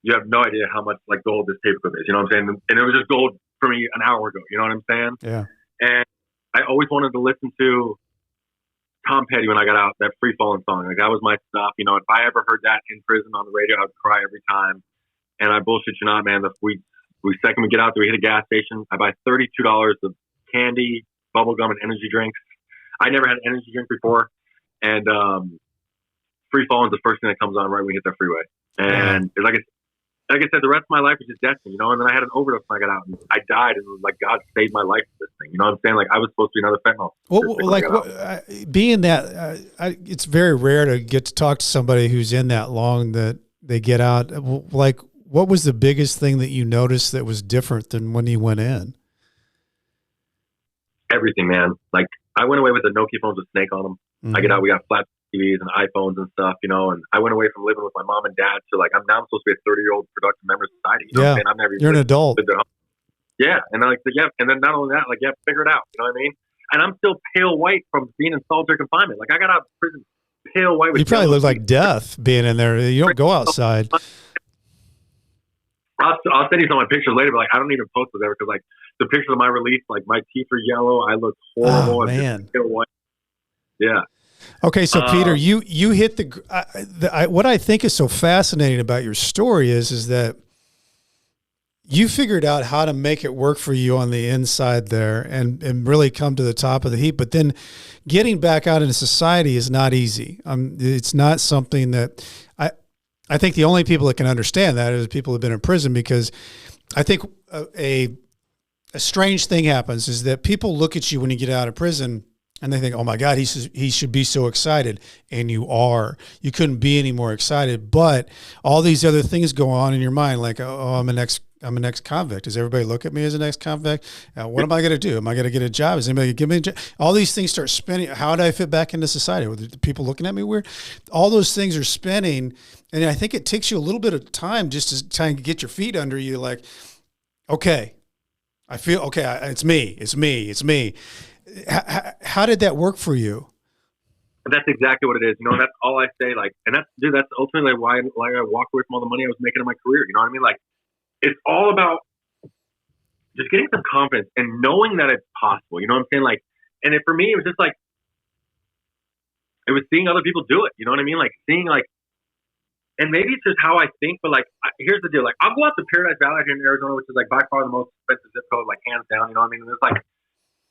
you have no idea how much like gold this paperclip is. You know what I'm saying? And it was just gold for me an hour ago. You know what I'm saying? Yeah. And I always wanted to listen to Tom Petty when I got out, that Free Falling song. Like that was my stuff. You know, if I ever heard that in prison on the radio, I would cry every time. And I bullshit you not, man. Second we get out there, we hit a gas station. I buy $32 of candy, bubble gum, and energy drinks. I never had an energy drink before. And Free Falling is the first thing that comes on right when we hit the freeway. And like I said, the rest of my life was just destiny, you know. And then I had an overdose when I got out, and I died, and like God saved my life for this thing. You know what I'm saying? Like I was supposed to be another fentanyl. Being that it's very rare to get to talk to somebody who's in that long that they get out. Like, what was the biggest thing that you noticed that was different than when you went in? Everything, man. Like I went away with the Nokia phones with Snake on them. Mm-hmm. I get out, we got flat TVs and iPhones and stuff, you know, and I went away from living with my mom and dad to like, I'm supposed to be a 30-year-old productive member of society. You know what I'm saying? I've never even You're an adult. Yeah. And I and then not only that, like, figure it out. You know what I mean? And I'm still pale white from being in solitary confinement. Like I got out of prison pale white. You probably look like death being in there. You don't go outside. I'll send you some of my pictures later, but like I don't even post those ever because like the pictures of my release, like my teeth are yellow. I look horrible. Oh, man. Pale white. Yeah. Okay, so Peter, you hit what I think is so fascinating about your story is that you figured out how to make it work for you on the inside there and really come to the top of the heap. But then getting back out into society is not easy. It's not something that I think the only people that can understand that is people who've been in prison, because I think a strange thing happens is that people look at you when you get out of prison and they think, oh my God, he should be so excited. And you are. You couldn't be any more excited. But all these other things go on in your mind, like, oh, I'm an ex-convict. Does everybody look at me as an ex-convict? What am I going to do? Am I going to get a job? Is anybody going to give me a job? All these things start spinning. How do I fit back into society? Are the people looking at me weird? All those things are spinning. And I think it takes you a little bit of time just to try and get your feet under you. Like, okay, I feel, okay, it's me. How did that work for you? That's exactly what it is. You know, that's all I say. Like, and that's ultimately why I walked away from all the money I was making in my career. You know what I mean? Like, it's all about just getting some confidence and knowing that it's possible. You know what I'm saying? Like, and for me, it was just like, it was seeing other people do it. You know what I mean? Like seeing like and maybe it's just how I think, but like, here's the deal. Like, I'll go out to Paradise Valley here in Arizona, which is like by far the most expensive zip code, like hands down. You know what I mean? And there's like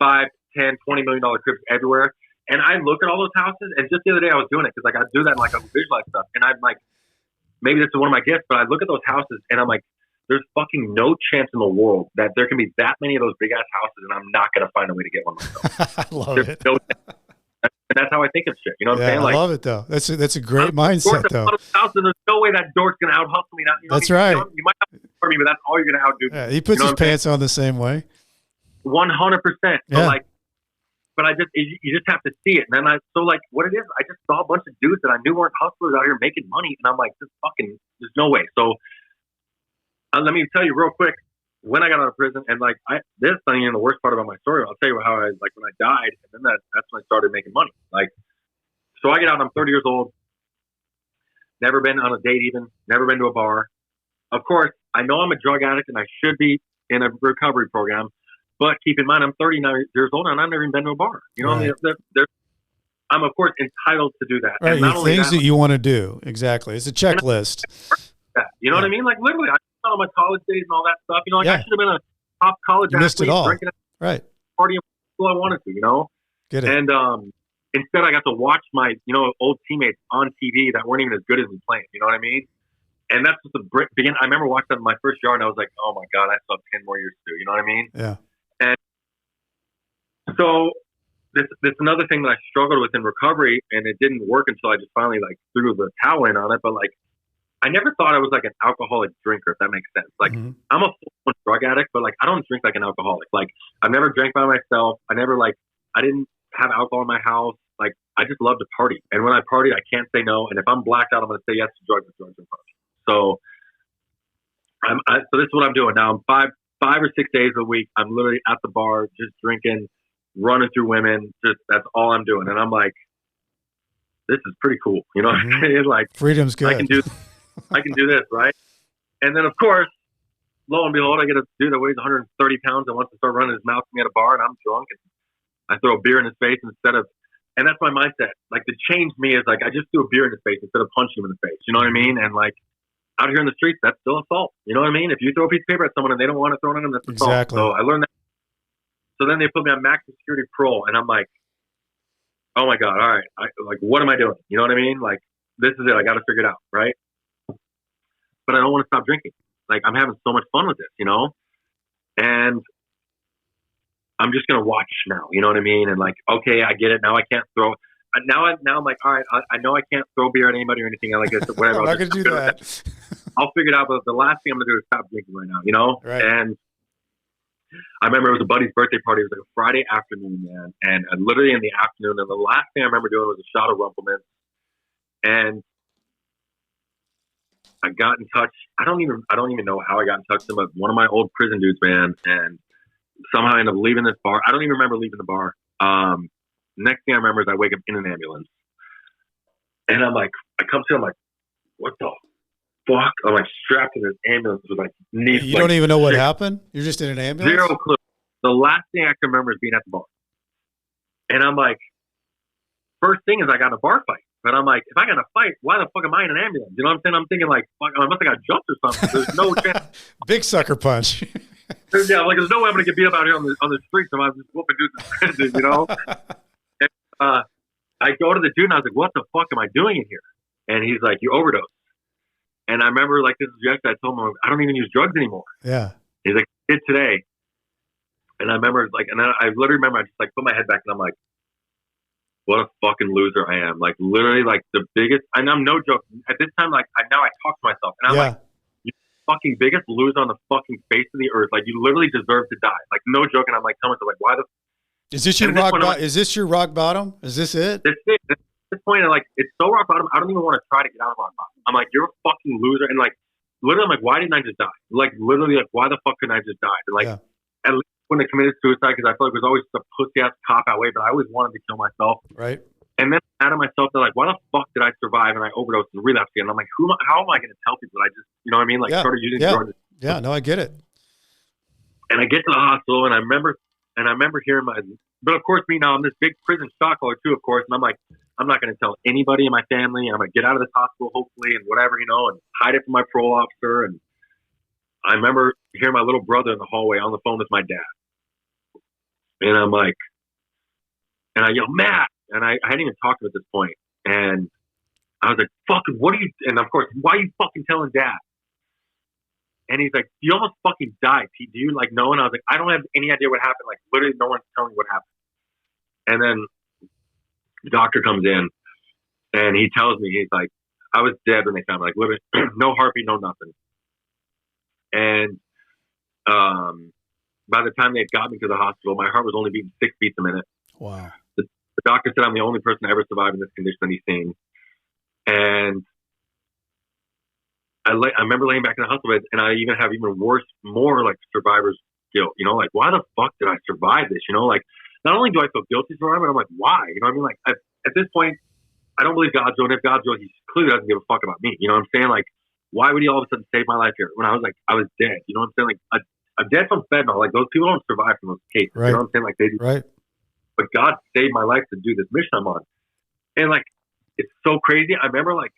$5, $10, $20 million trips everywhere. And I look at all those houses, and just the other day I was doing it because like I do that and like I visualize stuff, and I'm like, maybe this is one of my gifts, but I look at those houses and I'm like, there's fucking no chance in the world that there can be that many of those big ass houses, and I'm not gonna find a way to get one myself. I love there's it. No, and that's how I think of shit. You know what I'm saying? I Like, love it though. That's a great mindset though. House, and there's no way that dork's gonna out hustle me. You know That's right. You might out for me, but that's all you're gonna outdo. Yeah, he puts his pants on the same way. 100%. Yeah. But like, but you just have to see it. And then what it is, I just saw a bunch of dudes that I knew weren't hustlers out here making money, and I'm like, there's no way. So let me tell you real quick, when I got out of prison, and like this is not even the worst part about my story. I'll tell you how I like when I died, and then that's when I started making money. Like, so I get out, I'm 30 years old, never been on a date, even never been to a bar. Of course, I know I'm a drug addict and I should be in a recovery program, but keep in mind I'm 39 years old and I've never even been to a bar. You know, right. I'm of course entitled to do that. Right, and not only things that you want to do. Exactly, it's a checklist. You know what I mean? Like literally, I on my college days and all that stuff. You know, like I should have been a top college athlete. Missed it all. Drinking right. Partying all I wanted to. You know. Get it. And instead, I got to watch my old teammates on TV that weren't even as good as me playing. You know what I mean? And that's just the begin. I remember watching that in my first year, and I was like, "Oh my god, I still have 10 more years to do." You know what I mean? Yeah. And so this another thing that I struggled with in recovery, and it didn't work until I just finally like threw the towel in on it. But like, I never thought I was like an alcoholic drinker, if that makes sense. Like, I'm a full drug addict, but like, I don't drink like an alcoholic. Like, I've never drank by myself. I didn't have alcohol in my house. Like, I just love to party. And when I party, I can't say no. And if I'm blacked out, I'm going to say yes to drugs and drugs and drugs. So, so this is what I'm doing now. I'm five or 6 days a week. I'm literally at the bar, just drinking, running through women. Just that's all I'm doing. And I'm like, this is pretty cool. You know what I'm saying? Like, freedom's good. I can do this, right? And then, of course, lo and behold, I get a dude that weighs 130 pounds and wants to start running his mouth to me at a bar, and I'm drunk, and I throw a beer in his face instead of, and that's my mindset. Like, the change me is like, I just threw a beer in his face instead of punching him in the face. You know what I mean? And like, out here in the streets, that's still assault. You know what I mean? If you throw a piece of paper at someone and they don't want it thrown at them, that's assault. Exactly. So I learned that. So then they put me on maximum security parole, and I'm like, oh my God, all right. What am I doing? You know what I mean? Like, this is it. I got to figure it out, right? But I don't want to stop drinking. Like, I'm having so much fun with this, you know? And I'm just going to watch now, you know what I mean? And like, okay, I get it. Now I can't throw. Now I'm like, all right, I know I can't throw beer at anybody or anything. Like, whatever. I'm not going to do that. I'll figure it out. But the last thing I'm going to do is stop drinking right now, you know? Right. And I remember it was a buddy's birthday party. It was like a Friday afternoon, man. And literally in the afternoon, and the last thing I remember doing was a shot of Rumpleman. And I got in touch. I don't even know how I got in touch with him, but one of my old prison dudes, man, and somehow I ended up leaving this bar. I don't even remember leaving the bar. Next thing I remember is I wake up in an ambulance, and I'm like, I come to him like, what the fuck? I'm like strapped in this ambulance with like knees. You don't even know what happened? You're just in an ambulance? Zero clue. The last thing I can remember is being at the bar, and I'm like, first thing is I got in a bar fight. But I'm like, if I got to fight, why the fuck am I in an ambulance? You know what I'm saying? I'm thinking like, fuck, I must have got jumped or something. There's no chance. Big sucker punch. There's no way I'm gonna get beat up out here on the streets. So I'm just whooping dudes, you know. And, I go to the dude and I was like, what the fuck am I doing in here? And he's like, you overdosed. And I remember like this is yesterday. I told him I don't even use drugs anymore. Yeah. He's like, I did today. And I remember like, and then I literally remember I just like put my head back and I'm like, what a fucking loser I am. Like, literally, like, the biggest, and I'm no joke. At this time, like, now I talk to myself, and I'm like, you fucking biggest loser on the fucking face of the earth. Like, you literally deserve to die. Like, no joke. And I'm like, telling myself, like, why the Is this your rock bottom? Is this your rock bottom? Is this it? That's it. At this point, like, it's so rock bottom, I don't even want to try to get out of rock bottom. I'm like, you're a fucking loser. And, like, literally, I'm like, why didn't I just die? Like, literally, like, why the fuck couldn't I just die? And, like, at least when I committed suicide, because I feel like it was always a pussy-ass cop-out way, but I always wanted to kill myself. Right. And then I added myself to like, why the fuck did I survive and I overdosed and relapsed again? And I'm like, how am I going to tell people that I just, you know what I mean? Like, started using drugs. Yeah, no, I get it. And I get to the hospital and I remember hearing but of course, me now, I'm this big prison shot caller too, of course. And I'm like, I'm not going to tell anybody in my family. I'm going to get out of this hospital, hopefully, and whatever, you know, and hide it from my parole officer. And I remember hearing my little brother in the hallway on the phone with my dad. And I'm like, and I yell, Matt. And I hadn't even talked to him at this point. And I was like, fucking, what are you, and of course, why are you fucking telling dad? And he's like, you almost fucking died, Pete. Do you like know? And I was like, I don't have any idea what happened. Like, literally, no one's telling me what happened. And then the doctor comes in and he tells me, he's like, I was dead when they found me. Like, literally, no heartbeat, no nothing. And by the time they got me to the hospital, my heart was only beating 6 beats a minute. Wow. The doctor said I'm the only person to ever survive in this condition that he's seen. And I remember laying back in the hospital bed, and I even have more like survivor's guilt. You know, like, why the fuck did I survive this? You know, like, not only do I feel guilty for it, but I'm like, why? You know what I mean? Like, at this point, I don't believe God's real. And if God's real, he clearly doesn't give a fuck about me. You know what I'm saying? Like, why would he all of a sudden save my life here when I was dead? You know what I'm saying? Like, I'm dead from fentanyl. Like, those people don't survive from those cases. Right. You know what I'm saying? Like, they do. Right. But God saved my life to do this mission I'm on. And, like, it's so crazy. I remember, like,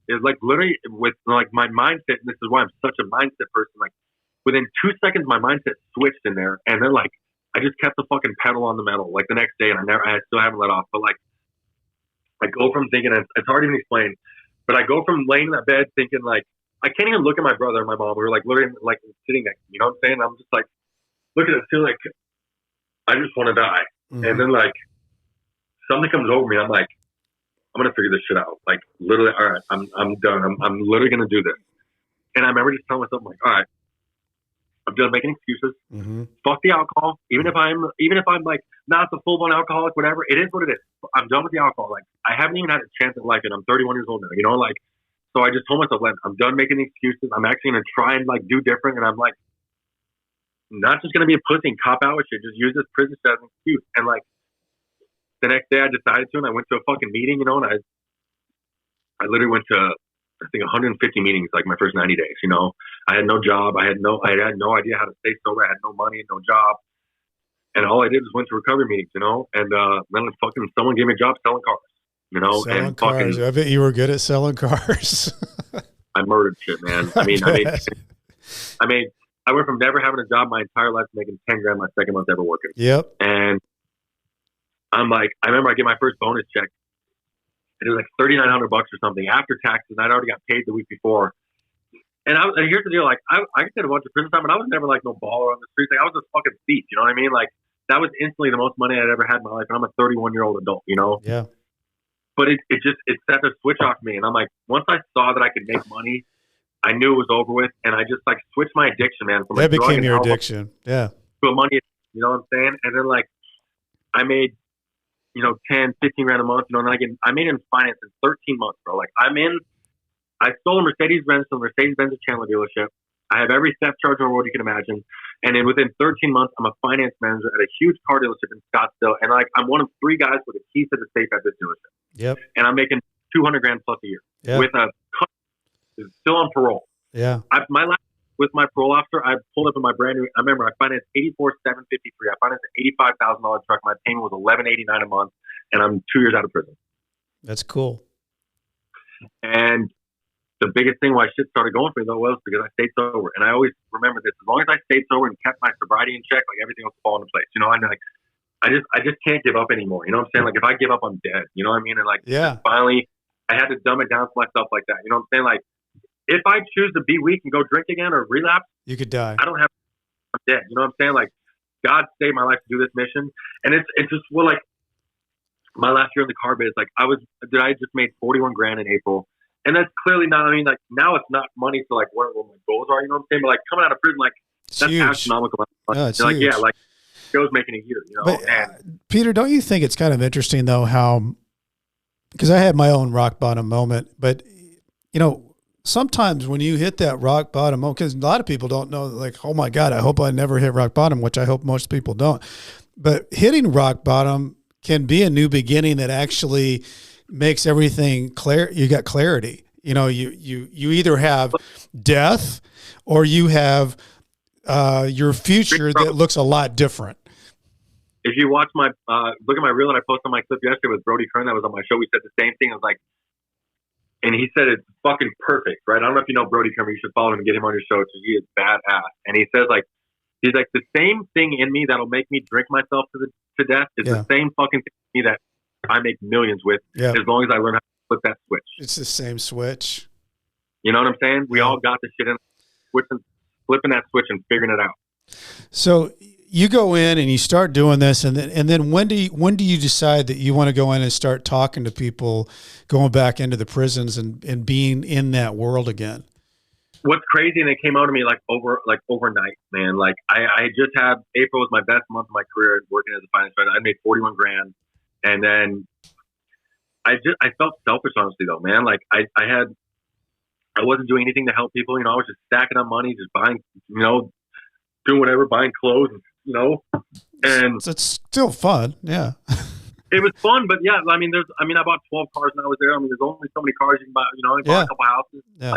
it was, like, literally with, like, my mindset, and this is why I'm such a mindset person. Like, within 2 seconds, my mindset switched in there. And then, like, I just kept the fucking pedal on the metal, like, the next day. And I still haven't let off. But, like, I go from thinking, it's hard to even explain, but I go from laying in that bed thinking, like, I can't even look at my brother and my mom. We were, like, literally, like, sitting next to me. You know what I'm saying? I'm just, like, look at it, feel like I just want to die. Mm-hmm. And then, like, something comes over me. I'm like, I'm going to figure this shit out. Like, literally, all right, I'm done. I'm literally going to do this. And I remember just telling myself, like, all right, I'm done making excuses. Mm-hmm. Fuck the alcohol. Even if I'm like not the full blown alcoholic, whatever, it is what it is. I'm done with the alcohol. Like, I haven't even had a chance at life, and I'm 31 years old now. You know, like, so I just told myself, like, I'm done making excuses. I'm actually going to try and, like, do different. And I'm like, not just going to be a pussy and cop out with shit. Just use this prison as an excuse. And, like, the next day I decided to, and I went to a fucking meeting, you know, and I literally went to, I think, 150 meetings, like, my first 90 days, you know. I had no job. I had no idea how to stay sober. I had no money, no job. And all I did was went to recovery meetings, you know, and then fucking someone gave me a job selling cars, you know. Selling and cars. Fucking, I bet you were good at selling cars. I murdered shit, man. I went from never having a job my entire life to making 10 grand my second month ever working. Yep. And I'm like, I remember I get my first bonus check. It was like $3,900 or something after taxes, and I'd already got paid the week before. And here's the deal: like, I did a bunch of prison time, but I was never like no baller on the streets. Like, I was a fucking thief. You know what I mean? Like, that was instantly the most money I'd ever had in my life. And I'm a 31-year-old adult. You know? Yeah. But it set the switch off me, and I'm like, once I saw that I could make money, I knew it was over with, and I just, like, switched my addiction, man. From, like, that became your addiction. Yeah. To money. You know what I'm saying? And then, like, I made, you know, 10, 15 grand a month, you know, and I made in finance in 13 months, bro. Like, I stole a Mercedes-Benz from Mercedes-Benz Chandler dealership. I have every theft charge in the world you can imagine. And then within 13 months, I'm a finance manager at a huge car dealership in Scottsdale. And, like, I'm one of 3 guys with a key to the safe at this dealership. Yep. And I'm making 200 grand plus a year. Yep. With a still on parole. Yeah. My last with my parole officer, I pulled up in my brand new. I remember I financed $84,753. I financed an $85,000 truck. My payment was $1,189 a month, and I'm 2 years out of prison. That's cool. And the biggest thing why shit started going for me though was because I stayed sober, and I always remember this: as long as I stayed sober and kept my sobriety in check, like, everything else would fall into place. You know, I'm like, I just can't give up anymore. You know what I'm saying? Like, if I give up, I'm dead. You know what I mean? And, like, yeah, finally, I had to dumb it down for myself like that. You know what I'm saying? Like, if I choose to be weak and go drink again or relapse, you could die. I'm dead. You know what I'm saying? Like, God saved my life to do this mission. And it's just, well, like, my last year in the car biz, like, I just made 41 grand in April. And that's clearly not, I mean, like, now it's not money for, like, what my goals are, you know what I'm saying? But, like, coming out of prison, like, it's that's huge. astronomical. No, it's like, huge. yeah, like, Joe's making a year, you know? But, Peter, don't you think it's kind of interesting, though, how, because I had my own rock bottom moment, but, you know, sometimes when you hit that rock bottom moment, because a lot of people don't know, like, oh my God, I hope I never hit rock bottom, which I hope most people don't. But hitting rock bottom can be a new beginning that actually makes everything clear. You got clarity. You know, you either have death or you have your future that looks a lot different. if you watch my look at my reel that I posted on my clip yesterday with Brody Kern that was on my show, we said the same thing. I was like, and he said it's fucking perfect, right? I don't know if you know Brody Kern, but you should follow him and get him on your show because he is badass. And he says like, he's like, the same thing in me that'll make me drink myself to death is the same fucking thing in me that I make millions with as long as I learn how to flip that switch. It's the same switch. You know what I'm saying? We all got this shit in flipping that switch and figuring it out. So you go in and you start doing this, and then when do you decide that you want to go in and start talking to people, going back into the prisons and being in that world again? What's crazy, and it came out of me overnight, man. Like I just had April was my best month of my career working as a finance writer. I made 41 grand, and then I felt selfish, honestly, though, man. Like I wasn't doing anything to help people. You know, I was just stacking up money, just buying, you know, doing whatever, buying clothes, you know, and so it's still fun. Yeah. It was fun, but yeah, I bought 12 cars when I was there. I mean, there's only so many cars you can buy, you know, I bought a couple houses. Yeah.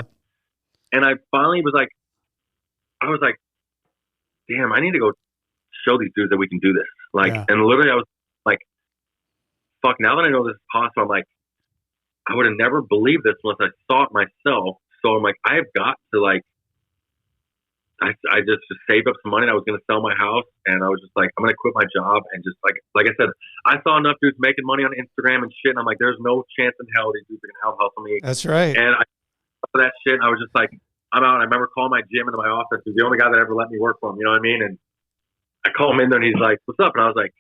And I finally was like, damn, I need to go show these dudes that we can do this. Like, and literally I was like, fuck, now that I know this is possible, I'm like, I would have never believed this unless I saw it myself. So I'm like, I have got to like, I just saved up some money and I was going to sell my house. And I was just like, I'm going to quit my job. And just like I said, I saw enough dudes making money on Instagram and shit. And I'm like, there's no chance in hell these dudes are going to out hustle me. That's right. And I saw that shit. And I was just like, I'm out. I remember calling my gym into my office. He's the only guy that ever let me work for him. You know what I mean? And I call him in there and he's like, what's up? And I was like,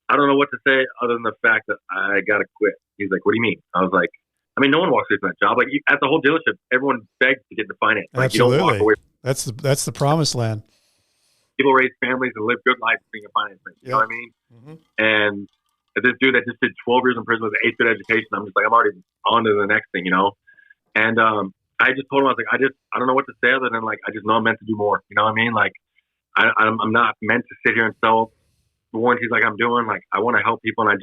I don't know what to say other than the fact that I got to quit. He's like, what do you mean? I was like, I mean, no one walks away from that job. Like at the whole dealership, everyone begs to get into finance. Like, absolutely. You don't walk away. That's the promised land. People raise families and live good lives being a finance man. You know what I mean? Mm-hmm. And this dude that just did 12 years in prison with an 8th grade education, I'm just like, I'm already on to the next thing, you know? And I just told him, I was like, I don't know what to say other than like, I just know I'm meant to do more. You know what I mean? Like, I'm not meant to sit here and sell warranties like I'm doing. Like, I want to help people. And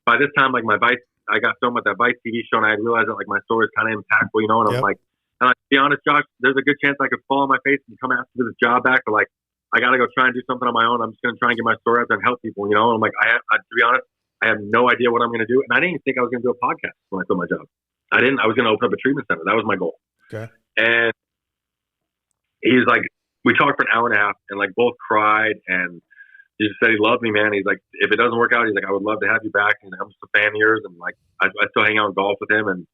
by this time, like I got filmed with that Vice TV show and I realized that like my story is kind of impactful, you know? And I'm like, and to be honest, Josh, there's a good chance I could fall on my face and come after this job back. But like, I got to go try and do something on my own. I'm just going to try and get my story out there and help people, you know? And I'm like, to be honest, I have no idea what I'm going to do. And I didn't even think I was going to do a podcast when I quit my job. I was going to open up a treatment center. That was my goal. Okay. And he's like, we talked for an hour and a half and like both cried and he just said he loved me, man. He's like, if it doesn't work out, he's like, I would love to have you back. And I'm just a fan of yours. And like, I still hang out and golf with him. And,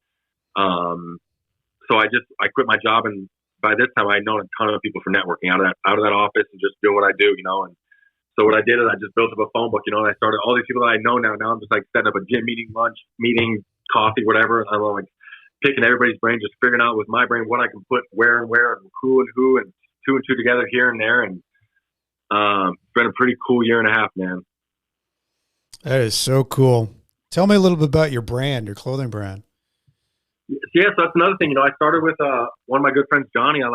so I quit my job. And by this time I had known a ton of people for networking out of that office and just doing what I do, you know? And so what I did is I just built up a phone book, you know, and I started all these people that I know now. Now I'm just like setting up a gym meeting, lunch meeting, coffee, whatever. I'm like picking everybody's brain, just figuring out with my brain what I can put where and who and two and two together here and there. And it's been a pretty cool year and a half, man. That is so cool. Tell me a little bit about your brand, your clothing brand. Yeah, so that's another thing. You know, I started with one of my good friends, Johnny. I'm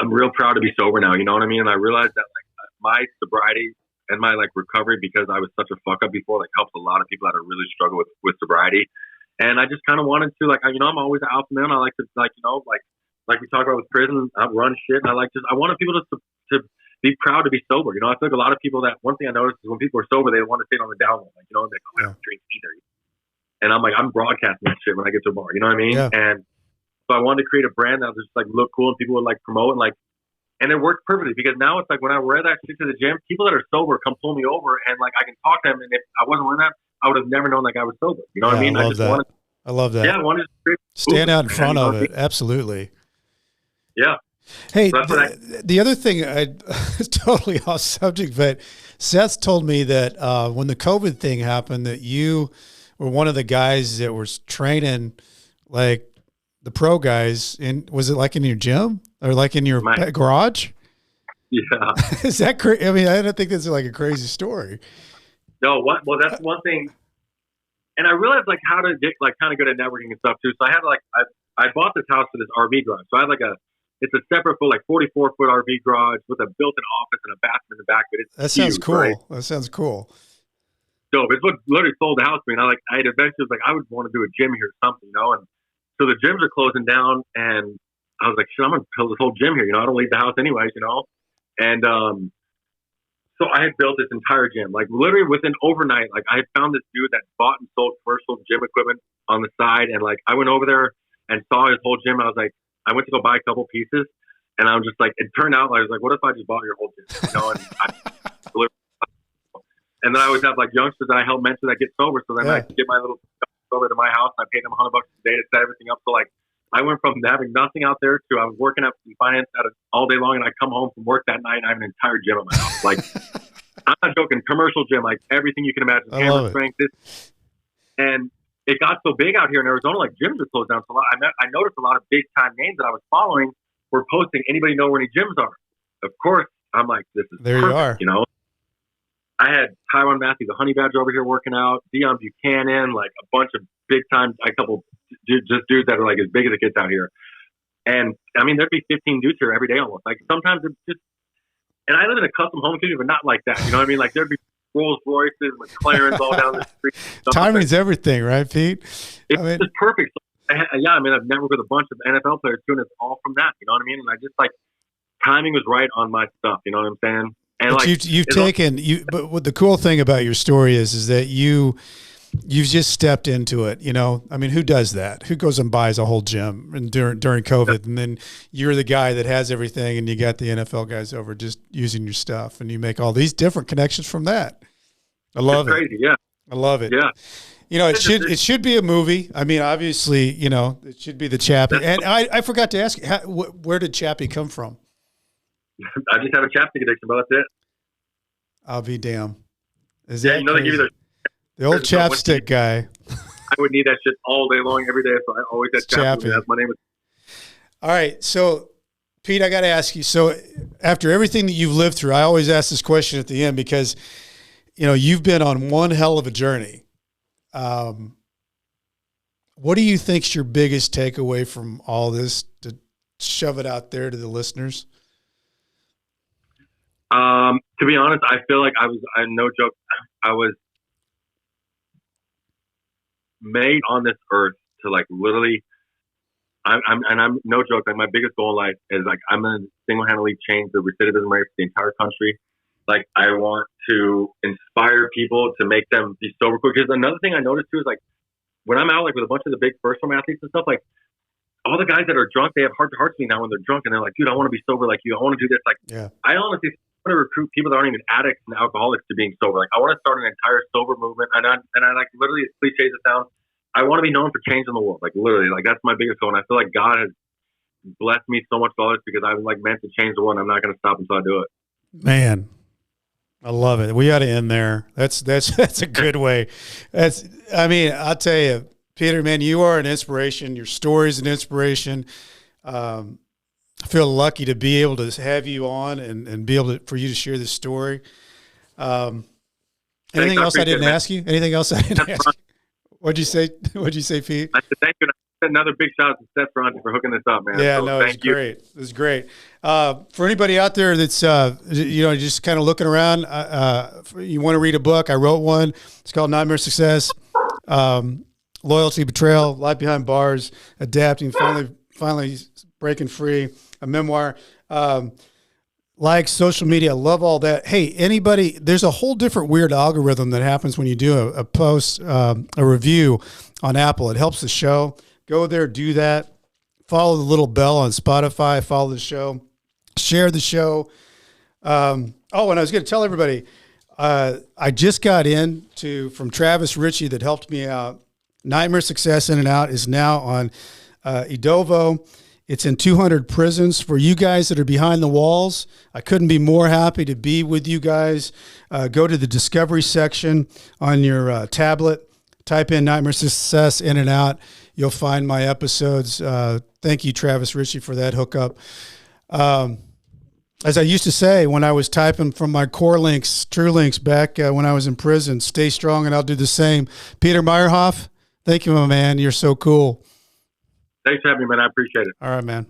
real proud to be sober now. You know what I mean? And I realized that like my sobriety and my like recovery, because I was such a fuck up before, like helps a lot of people that are really struggle with sobriety. And I just kind of wanted to like, you know, I'm always an alpha male. I like to like, you know, like we talk about with prison, I run shit. And I wanted people to be proud to be sober. You know, I feel like a lot of people that one thing I noticed is when people are sober, they want to sit on the down low. Like, you know, they don't drink either. And I'm like, I'm broadcasting that shit when I get to a bar. You know what I mean? Yeah. And so I wanted to create a brand that was just like look cool and people would like promote and it worked perfectly because now it's like when I wear that shit to the gym, people that are sober come pull me over and like I can talk to them. And if I wasn't wearing that, I would have never known like I was sober. You know what I mean? I love that. Yeah, I wanted to stand out in front of it. Absolutely. Yeah. Hey, the other thing, it's totally off subject, but Seth told me that when the COVID thing happened, that you were one of the guys that was training like the pro guys was it like in your gym or like in your garage? Yeah. Is that crazy? I mean, I don't think that's like a crazy story. No, well, that's one thing. And I realized like how to get like kind of good at networking and stuff too. So I had like, I bought this house for this RV garage. So I had like it's a separate full, like 44-foot RV garage with a built-in office and a bathroom in the back. But that sounds cool. Right? That sounds cool. Dope. It's what literally sold the house to me. And I had eventually like, I would want to do a gym here or something, you know? And so the gyms are closing down and I was like, shit, I'm going to build this whole gym here. You know, I don't leave the house anyways, you know? And, So I had built this entire gym, like literally within overnight. Like I had found this dude that bought and sold commercial gym equipment on the side, and like I went over there and saw his whole gym. I was like, I went to go buy a couple pieces, and I'm just like, it turned out I was like, what if I just bought your whole gym? You know, and then I always have like youngsters that I help mentor that get sober. So then I get my little over to my house. And I paid them $100 a day to set everything up. So like I went from having nothing out there to I was working up in finance all day long, and I come home from work that night and I have an entire gym at my house. Like I'm not joking, commercial gym, like everything you can imagine, hammer strength. And it got so big out here in Arizona, like gyms are closed down. So I noticed a lot of big time names that I was following were posting, anybody know where any gyms are? Of course, I'm like, this is there. Perfect, you know. I had Tyron Matthew, the Honey Badger, over here working out. Dion Buchanan, like a bunch of big time, a couple dudes that are like as big as the kids out here. And I mean, there'd be 15 dudes here every day almost. Like sometimes it's just, and I live in a custom home community, but not like that. You know what I mean? Like there'd be Rolls Royces, McLarens all down the street. Timing's everything, right, Pete? It's just perfect. So, I've networked with a bunch of NFL players too, and it's all from that. You know what I mean? And I just like timing was right on my stuff. You know what I'm saying? And but like you've taken you. But what the cool thing about your story is that you've just stepped into it. You know, I mean, who does that? Who goes and buys a whole gym and during COVID, and then you're the guy that has everything, and you got the NFL guys over just using your stuff, and you make all these different connections from that. I love it. Crazy, yeah. I love it. Yeah. You know, it should be a movie. I mean, obviously, you know, it should be the Chappy. And I forgot to ask you, where did Chappy come from? I just have a chapstick addiction, but that's it. I'll be damned. Is yeah, that you know, they give you the old chapstick guy. I would need that shit all day long, every day. So I always had Chappy. That's my name. All right. So, Pete, I got to ask you. So, after everything that you've lived through, I always ask this question at the end because, you know, you've been on one hell of a journey. What do you think's your biggest takeaway from all this to shove it out there to the listeners? To be honest, I feel like I was made on this earth to like literally, I'm no joke. Like my biggest goal in life is like, I'm going to single-handedly change the recidivism rate for the entire country. Like I want to inspire people to make them be sober quick. Because another thing I noticed too is like when I'm out like with a bunch of the big first time athletes and stuff, like all the guys that are drunk, they have heart to heart to me now when they're drunk, and they're like, dude, I want to be sober like you. I want to do this. Like, I honestly want to recruit people that aren't even addicts and alcoholics to being sober. Like I want to start an entire sober movement. And I like literally, as cliche as it sounds, I want to be known for changing the world. Like literally, like that's my biggest goal. And I feel like God has blessed me so much for this because I'm like meant to change the world. And I'm not going to stop until I do it. Man, I love it. We got to end there. That's a good way. I mean, I'll tell you, Peter, man, you are an inspiration. Your story is an inspiration. I feel lucky to be able to have you on and be able for you to share this story. Anything else I didn't ask you? Anything else I didn't ask you? What'd you say, Pete? I said thank you. Another big shout out to Seth Ferranti for hooking this up, man. Yeah, so it's great. It was great. For anybody out there that's just kind of looking around, you want to read a book? I wrote one. It's called Nightmare Success, Loyalty, Betrayal, Life Behind Bars, Adapting, Finally Breaking Free, a memoir. Like social media, I love all that. Hey, anybody, there's a whole different weird algorithm that happens when you do a post, a review on Apple. It helps the show. Go there, do that. Follow the little bell on Spotify. Follow the show. Share the show. And I was going to tell everybody, I just got from Travis Ritchie that helped me out. Nightmare Success In and Out is now on Edovo. It's in 200 prisons. For you guys that are behind the walls, I couldn't be more happy to be with you guys. Go to the Discovery section on your tablet. Type in Nightmare Success In and Out. You'll find my episodes. Thank you, Travis Ritchie, for that hookup. As I used to say when I was typing from my core links, True Links back when I was in prison, stay strong and I'll do the same. Peter Meyerhoff, thank you, my man. You're so cool. Thanks for having me, man. I appreciate it. All right, man.